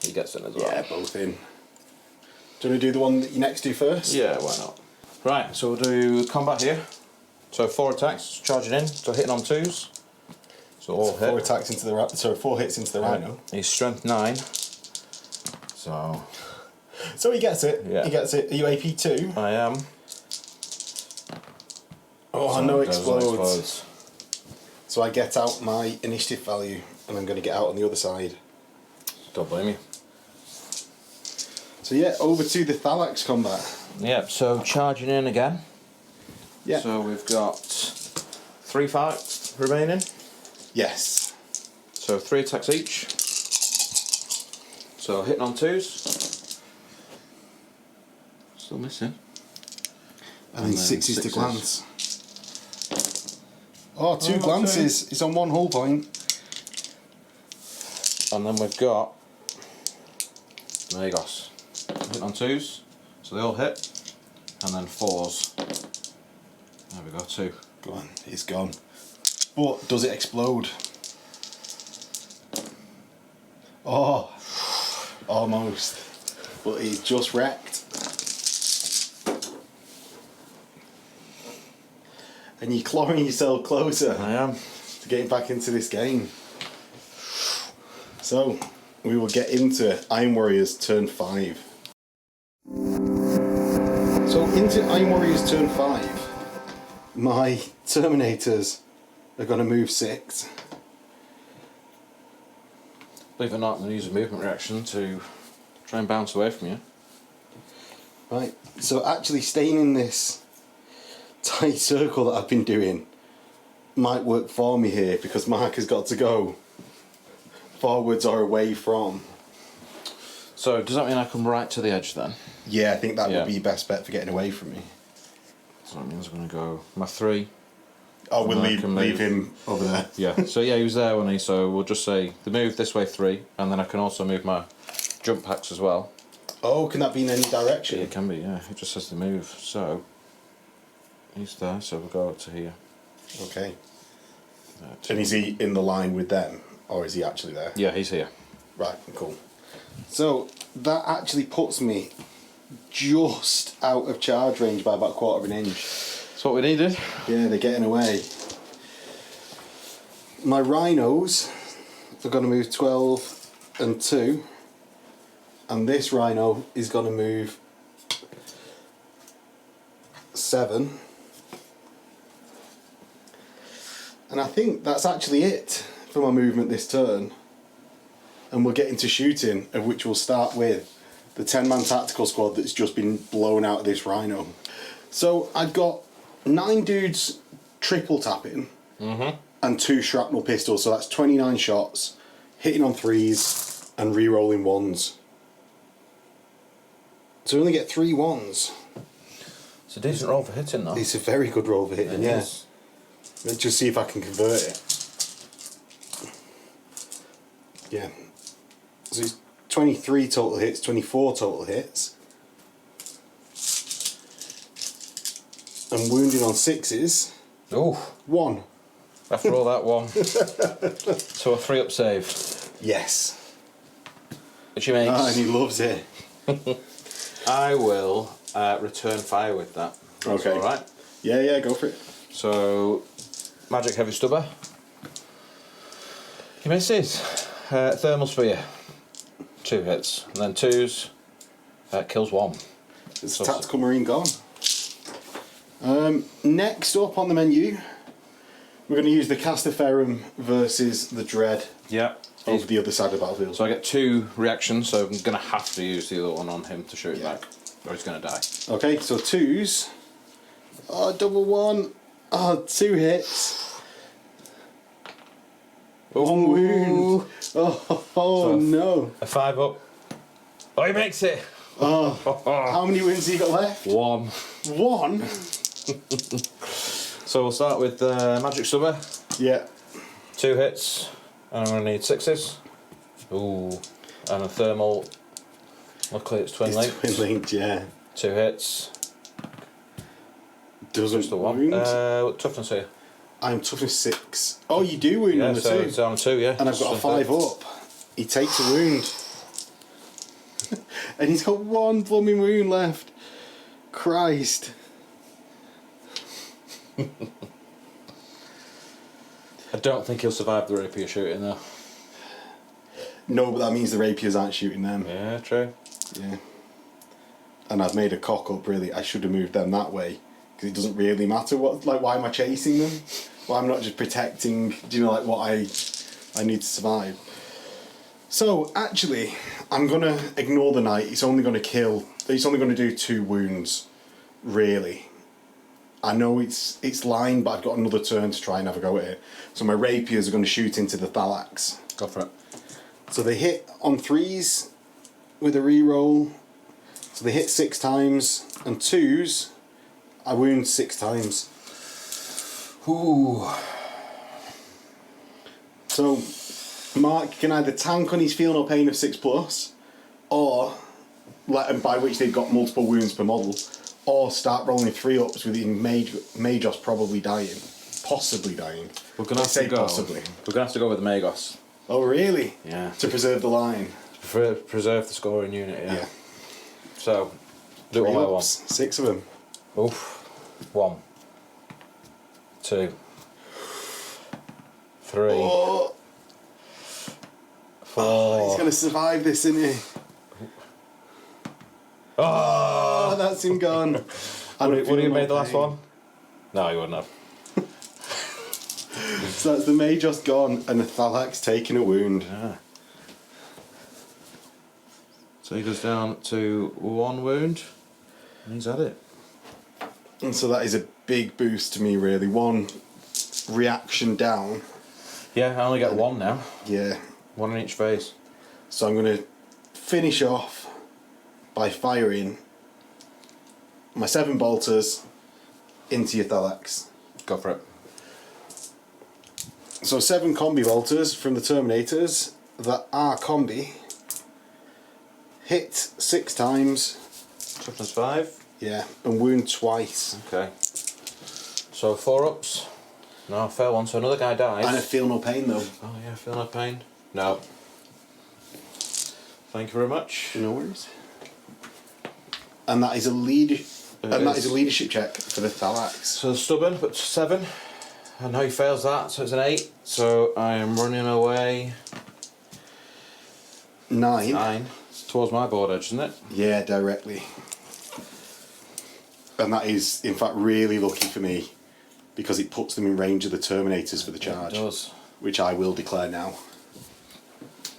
he gets in as well. Yeah, both in. Do you want to do the one that you next do first? Yeah, why not? Right, so we'll do combat here. So 4 attacks, charging in, so hitting on 2s. So all hit. 4 attacks into the 4 hits into the Rhino. He's strength 9. So he gets it. Yeah. He gets it. Are you AP 2? I am. Oh, so no explodes. So I get out my initiative value and I'm going to get out on the other side. Don't blame you. So yeah, over to the Thalax combat. Yep, so charging in again. Yeah. So we've got 3 fights remaining. Yes. So 3 attacks each. So hitting on 2s. Still missing. And then 6s to glance. Oh, 2 glances. It's on 1 hull point. And then we've got Magos. Hitting on 2s. So they all hit. And then 4s. There we go, 2. Go on, it's gone. But does it explode? Oh, almost. But he's just wrecked. And you're clawing yourself closer. I am. To getting back into this game. So, we will get into Iron Warriors turn 5. So, into Iron Warriors turn 5, my Terminators are going to move 6. Believe it or not, I'm going to use a movement reaction to try and bounce away from you. Right, so actually staying in this tight circle that I've been doing might work for me here because Mark has got to go forwards or away from. So does that mean I come right to the edge then? Yeah, I think that would be your best bet for getting away from me. So that means I'm going to go my 3. Oh, we'll leave him over there. Yeah, so yeah, he was there, wasn't he? So we'll just say the move this way 3, and then I can also move my jump packs as well. Oh, can that be in any direction? Yeah, it can be, yeah. It just says the move. So he's there, so we'll go up to here. Okay. And is he in the line with them, or is he actually there? Yeah, he's here. Right, cool. So that actually puts me just out of charge range by about 1/4 of an inch. That's what we needed. Yeah, they're getting away. My Rhinos are going to move 12 and 2. And this Rhino is going to move 7. And I think that's actually it for my movement this turn. And we'll get into shooting, of which we'll start with the 10-man tactical squad that's just been blown out of this rhino. So I've got 9 dudes triple tapping and 2 shrapnel pistols, so that's 29 shots, hitting on 3s and re-rolling 1s. So we only get 3 1s. It's a decent roll for hitting, though. It's a very good roll for hitting, yeah. Let's just see if I can convert it. Yeah. So it's 23 total hits, 24 total hits. And wounding on 6s. Oh. 1. After all that one. So a 3-up save. Yes. Which he makes. And he loves it. I will return fire with that. That's okay. Alright. Yeah, go for it. So, magic heavy stubber. He misses. Thermal sphere. 2 hits. And then 2s. Kills 1. It's so tactical marine gone. Next up on the menu, we're going to use the Castaferum versus the Dread. Yeah. Over the other side of the battlefield. So I get 2 reactions, so I'm going to have to use the other one on him to shoot it back, or he's going to die. Okay, so 2s. Oh, double 1. Oh, 2 hits. 1 wound. Oh, so no. A 5-up. Oh, he makes it. Oh. How many wounds have you got left? 1. 1? So we'll start with magic stubber. Yeah. 2 hits. And I'm going to need 6s. Ooh. And a thermal. Luckily it's twin linked. Twin linked, yeah. 2 hits. Doesn't Just the 1. wound? What toughness here? I'm toughness 6. Oh, you do wound on the 2. It's on a 2, yeah. And I've got a 5 up. He takes a wound. And he's got 1 blooming wound left. Christ. I don't think he'll survive the rapier shooting though. No, but that means the rapiers aren't shooting them. Yeah, true. Yeah. And I've made a cock up, really. I should have moved them that way. Because it doesn't really matter what, like, why am I chasing them? Why I'm not just protecting, do you know, like, what I need to survive. So, actually, I'm going to ignore the knight. It's only going to do 2 wounds, really. I know it's line, but I've got another turn to try and have a go at it. So my rapiers are going to shoot into the Thalax. Go for it. So they hit on 3s with a re-roll. So they hit 6 times, and 2s, I wound 6 times. Ooh. So Mark can either tank on his feel no pain of 6+, or, and by which they've got multiple wounds per model, or start rolling 3-ups with Magos probably dying. Possibly dying. We're going to have to go. Possibly. We're going to have to go with the Magos. Oh, really? Yeah. To preserve the line. Preserve the scoring unit, yeah. So, do it 3 one by one. ups, 6 of them. Oof. 1. 2. 3. Oh. 4. Oh, he's going to survive this, isn't he? Oh, that's him gone. Would you have made the last one? No, he wouldn't have. So that's the Magos gone and the Thalax taking a wound. Yeah. So he goes down to 1 wound, and he's at it. And so that is a big boost to me, really. 1 reaction down. Yeah, I only get 1 now. Yeah. 1 in each phase. So I'm going to finish off by firing my 7 bolters into your Thalax. Go for it. So 7 combi bolters from the Terminators that are combi. Hit 6 times. Toughness 5. Yeah, and wound twice. Okay. So 4 ups. No, fair one. So another guy dies. And I feel no pain though. Oh yeah, feel no pain. No. Thank you very much. No worries. And that is a leadership check for the Thalax. So stubborn, but 7. I know he fails that, so it's an 8. So I am running away. 9. 9. It's towards my board edge, isn't it? Yeah, directly. And that is, in fact, really lucky for me. because it puts them in range of the Terminators for the charge. It does. Which I will declare now.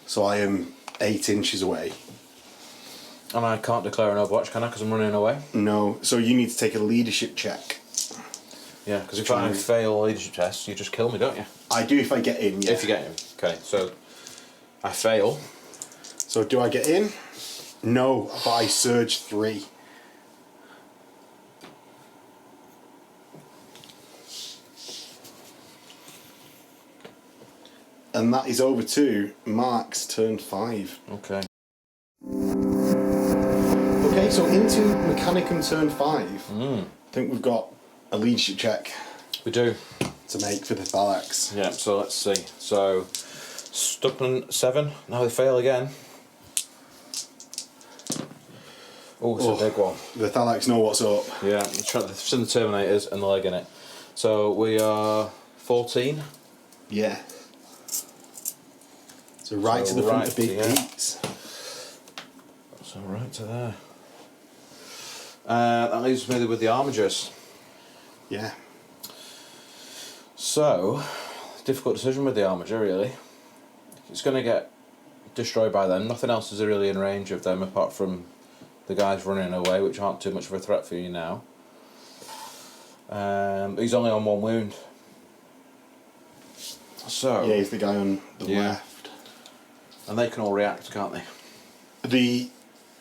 So I am 8 inches away. And I can't declare an Overwatch, can I? Because I'm running away? No, so you need to take a leadership check. Yeah, because if I fail a leadership test, you just kill me, don't you? I do if I get in, yeah. If you get in. Okay, so I fail. So do I get in? No, but I surge 3. And that is over to Mark's turn 5. Okay. Okay, so into Mechanicum turn 5. I think we've got a leadership check. We do. To make for the Thalax. Yeah, so let's see. So, Stuckman 7. Now they fail again. Oh, it's a big one. The Thalax know what's up. Yeah, they've seen the Terminators and the leg in it. So we are 14. Yeah. So right to the front of big beats. So right to there. That leaves me with the Armigers. Yeah. So, difficult decision with the Armiger, really. It's going to get destroyed by them. Nothing else is really in range of them apart from the guys running away, which aren't too much of a threat for you now. He's only on 1 wound. So yeah, he's the guy on the left. And they can all react, can't they? The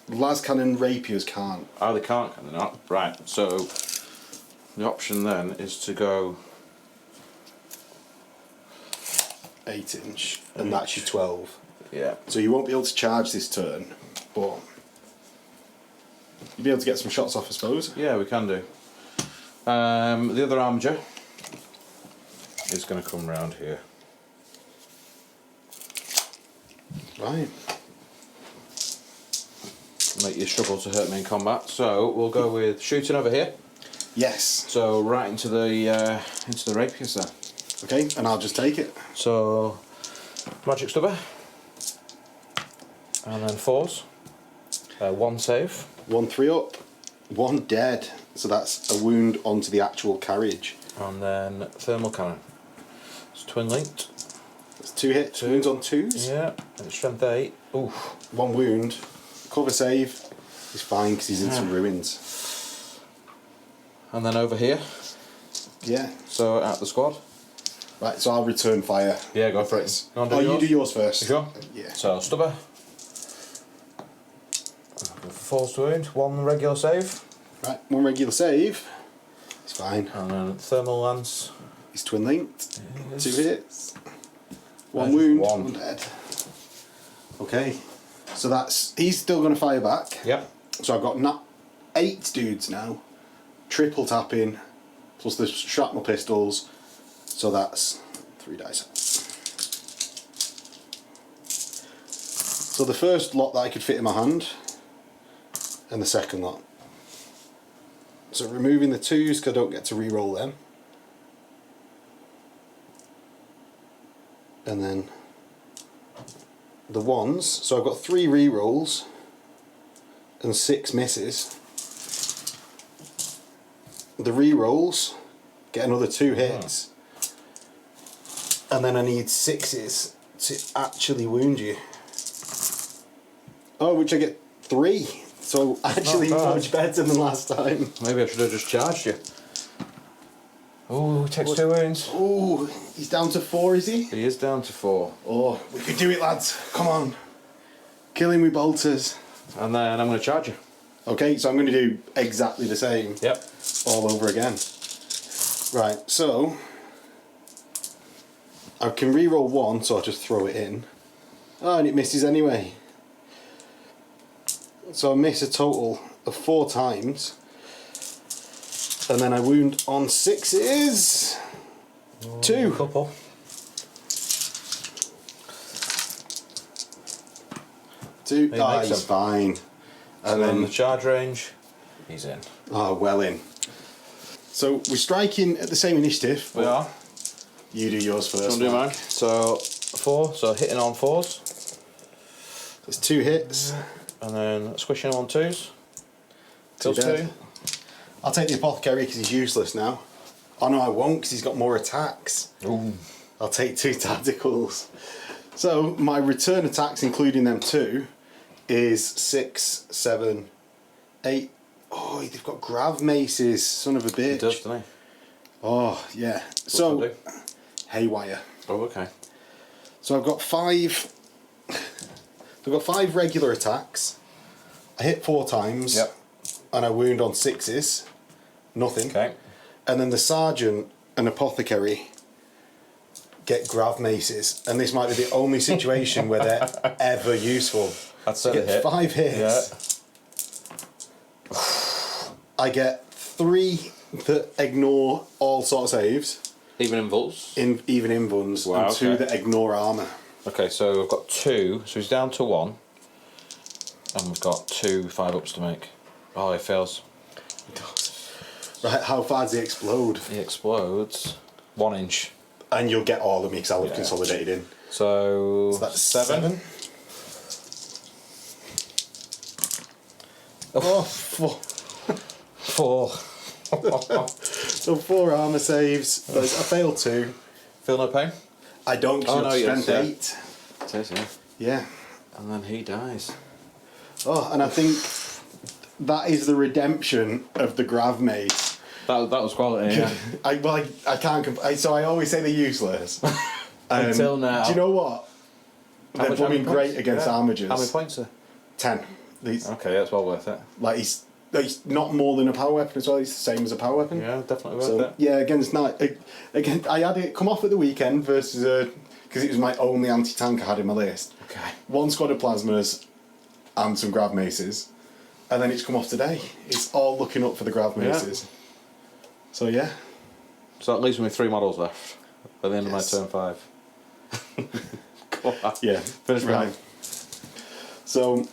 las cannon rapiers can't. Oh, they can't, can they not? Right, so the option then is to go 8 inch, and that's your 12. Yeah. So you won't be able to charge this turn, but you'll be able to get some shots off, I suppose. Yeah, we can do. The other Armiger is going to come round here. Right. Make you struggle to hurt me in combat. So we'll go with shooting over here. Yes. So right into the rapiers there. Okay, and I'll just take it. So magic stubber, and then 4s. 1 save. 1 3 up, 1 dead. So that's a wound onto the actual carriage. And then thermal cannon. It's twin linked. That's 2 hits. Wounds on 2s. Yeah, and it's strength 8. Oof. 1 wound. Cover save. He's fine because he's in some ruins. And then over here. Yeah. So at the squad. Right, so I'll return fire. Yeah, go for it. You do yours first. You sure? Yeah. So stubber. 4 to wound. 1 regular save. Right, 1 regular save. It's fine. And then thermal lance. He's twin linked. 2 hits. 1 wound. 1 dead. Okay. So he's still going to fire back. Yep. So I've got 8 dudes now. Triple tapping. Plus the shrapnel pistols. So that's 3 dice. So the first lot that I could fit in my hand. And the second lot. So removing the 2s because I don't get to re-roll them. And then the 1s. So I've got 3 re-rolls and 6 misses. The re-rolls get another 2 hits. And then I need 6s to actually wound you. Oh, which I get 3. So actually much better than last time. Maybe I should have just charged you. Oh, takes 2 wounds. Oh, he's down to 4, is he? He is down to 4. Oh, we can do it, lads. Come on. Kill him with bolters. And then I'm going to charge you. Okay, so I'm going to do exactly the same. Yep. All over again. Right, so I can re-roll 1, so I'll just throw it in. Oh, and it misses anyway. So I miss a total of 4 times. And then I wound on 6s. 2. Couple. 2. Ah, he's fine. And then the charge range, he's in. Oh, well in. So we're striking at the same initiative. We are. You do yours first. Do mine. So 4, so hitting on 4s. There's 2 hits. And then squishing on 2s. Two Kills 2. dead. I'll take the apothecary because he's useless now. Oh no, I won't, because he's got more attacks. Ooh. I'll take 2 tacticals. So my return attacks, including them 2, is 6, 7, 8. Oh, they've got grav maces, son of a bitch. He does, doesn't he? Oh, yeah. What's So, that do? haywire. Oh, okay. So I've got 5... I've got 5 regular attacks. I hit 4 times. Yep. And I wound on 6s. Nothing. Okay. And then the sergeant and apothecary get grav maces. And this might be the only situation where they're ever useful. That's I get hit. 5 hits. Yeah. I get 3 that ignore all sort of saves. Even involves? Even invuns. Wow, and 2 okay. that ignore armour. Okay, so I've got 2, so he's down to 1. And we've got 2 5-ups to make. Oh, he fails. Right, how far does he explode? He explodes 1 inch. And you'll get all of me because I'll have consolidated in. So that's 7. Oh, 4. 4. So 4 armour saves. I failed 2. Feel no pain? I don't because strength 8. It is, yeah. Yeah. And then he dies. Oh, and I think that is the redemption of the grav mace. That was quality, yeah. I can't so I always say they're useless. Until now. Do you know what? They're blooming great against armigers. How many points are 10. Okay, that's well worth it. Like he's not more than a power weapon as well. He's the same as a power weapon. Yeah, definitely worth it. Yeah, against Knight. Again, I had it come off at the weekend versus because it was my only anti-tank I had in my list. Okay. 1 squad of plasmas and some grav maces, and then it's come off today. It's all looking up for the grav maces. Yeah. So yeah. So that leaves me with 3 models left by the end of my turn 5. Come on. Yeah. Finish me. Right. So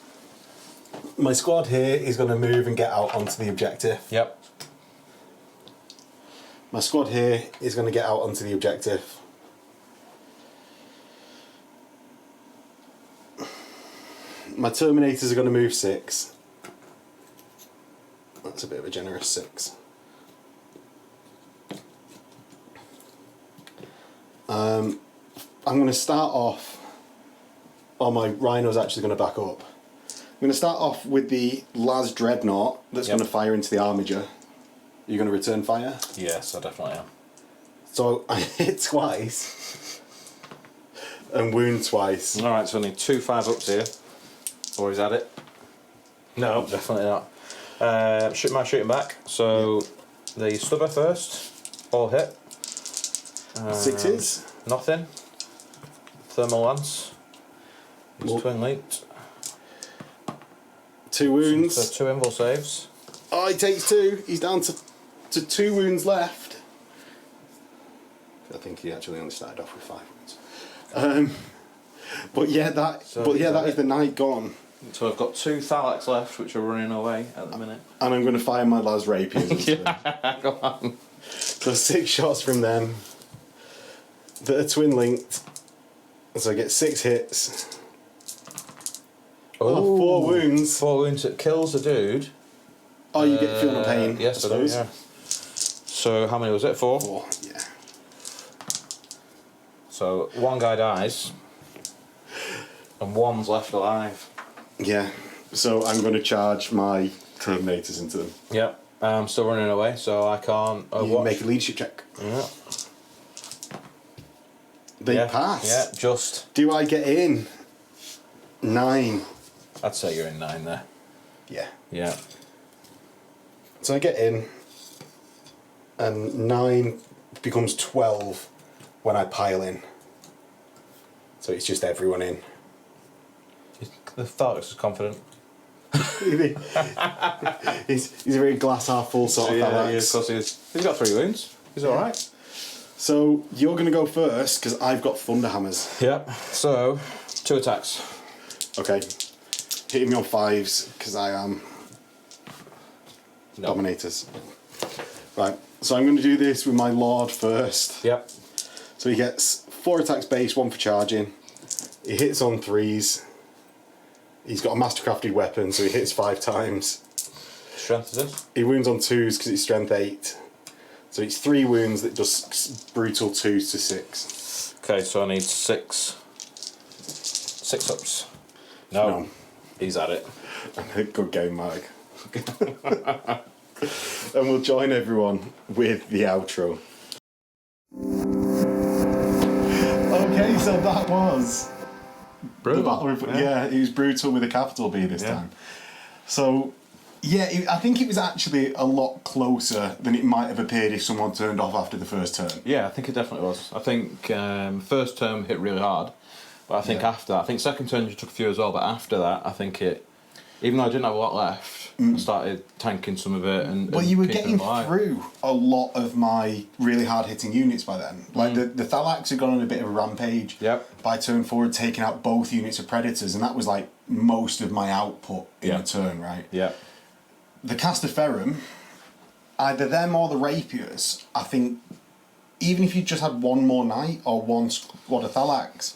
my squad here is going to move and get out onto the objective. Yep. My squad here is going to get out onto the objective. My Terminators are going to move 6. That's a bit of a generous 6. I'm going to start off... Oh, my Rhino's actually going to back up. I'm going to start off with the Las Dreadnought that's going to fire into the Armiger. You're going to return fire? Yes, I definitely am. So I hit twice and wound twice. Alright, so I need 2 5-ups here. Or is that it? No, definitely not. Shooting back. So the stubber first. All hit. 6s. Nothing. Thermal lance. He's twin linked. 2 wounds. So 2 invul saves. Oh, he takes 2. He's down to 2 wounds left. I think he actually only started off with 5 wounds. But yeah, that is the night gone. So I've got 2 Thalax left, which are running away at the minute. And I'm going to fire my Las Rapiers into them. Go on. So 6 shots from them that are twin linked. So I get 6 hits. Oh, 4 wounds. 4 wounds. It kills the dude. Oh, you get feel no pain. Yes, I do. Yeah. So how many was it? 4. 4. Yeah. So 1 guy dies, and 1's left alive. Yeah. So I'm going to charge my Terminators into them. Yep. I'm still running away, so I can't. You make a leadership check. Yeah. They pass. Yeah, just. Do I get in? 9. I'd say you're in 9 there. Yeah. Yeah. So I get in, and 9 becomes 12 when I pile in. So it's just everyone in. The Thalix is confident. he's a very glass half full sort of Alex. Yeah, of course he is. He's got 3 wounds. He's alright. So you're going to go first because I've got Thunderhammers. Yep. So 2 attacks. Okay. Hitting me on 5s because I am Dominators. Right. So I'm going to do this with my Lord first. Yep. So he gets 4 attacks base, 1 for charging. He hits on 3s. He's got a mastercrafted weapon, so he hits 5 times. Strength is this? He wounds on 2s because it's strength 8. So it's 3 wounds that does brutal 2 to 6. Okay, so I need 6 ups. No. He's at it. Good game, Mike. And we'll join everyone with the outro. Okay, so that was brutal. The battle with, it was brutal with a capital B this time. So, I think it was actually a lot closer than it might have appeared if someone turned off after the first turn. Yeah, I think it definitely was. I think first turn hit really hard, but I think after that, I think second turn you took a few as well, but after that, I think it, even though I didn't have a lot left, I started tanking some of it and well, you were getting through a lot of my really hard-hitting units by then. Like, the Thalax had gone on a bit of a rampage by turn 4, taking out both units of Predators, and that was, like, most of my output in a turn, right? Yeah. The Castaferum, either them or the Rapiers, I think, even if you just had one more Knight or one squad of Thalax,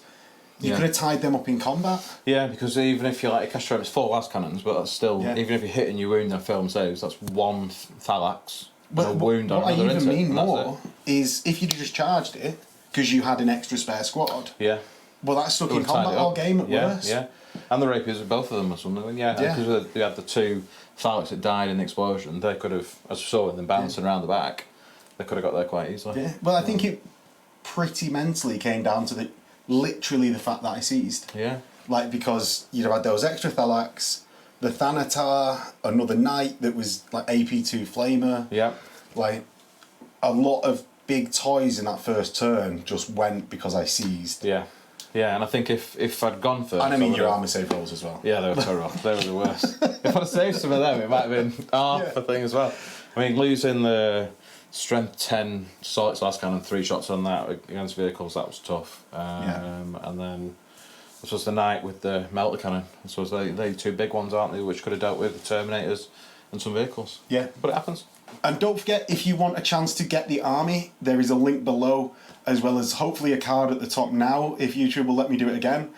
you could have tied them up in combat. Yeah, because even if you're like a Castaferum, it's 4 las cannons, but that's still, even if you hit and you wound their film saves, that's 1 Thalax. But a wound on what I another even insect, mean more is if you'd just charged it, because you had an extra spare squad. Yeah. Well, that's stuck in combat all game at worst. Yeah. And the Rapiers, both of them or something. Yeah, because we had the 2 Thalax that died in the explosion. They could have, as we saw, them bouncing around the back, they could have got there quite easily. Yeah. Well, I think it pretty mentally came down to literally the fact that I seized. Yeah. Like, because you'd have had those extra Thalax, the Thanatar, another Knight that was like AP2 Flamer. Yeah. Like, a lot of big toys in that first turn just went because I seized. Yeah. Yeah, and I think if I'd gone first... And I mean your armour save rolls as well. Yeah, they were terrible. They were the worst. If I'd saved some of them, it might have been half a thing as well. I mean, losing the strength 10 Solix last cannon, 3 shots on that against vehicles, that was tough. And then this was the Knight with the melter cannon. So they 2 big ones, aren't they, which could have dealt with the Terminators and some vehicles. Yeah. But it happens. And don't forget, if you want a chance to get the army, there is a link below, as well as hopefully a card at the top now, if YouTube will let me do it again,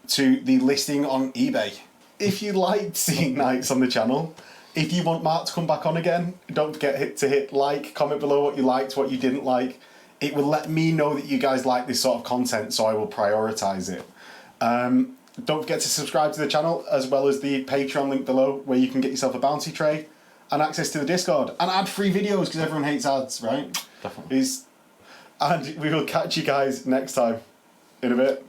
to the listing on eBay. If you liked seeing Knights on the channel, if you want Mark to come back on again, don't forget to hit like, comment below what you liked, what you didn't like. It will let me know that you guys like this sort of content, so I will prioritise it. Don't forget to subscribe to the channel, as well as the Patreon link below, where you can get yourself a bounty tray and access to the Discord, and ad-free videos, because everyone hates ads, right? Definitely. And we will catch you guys next time. In a bit.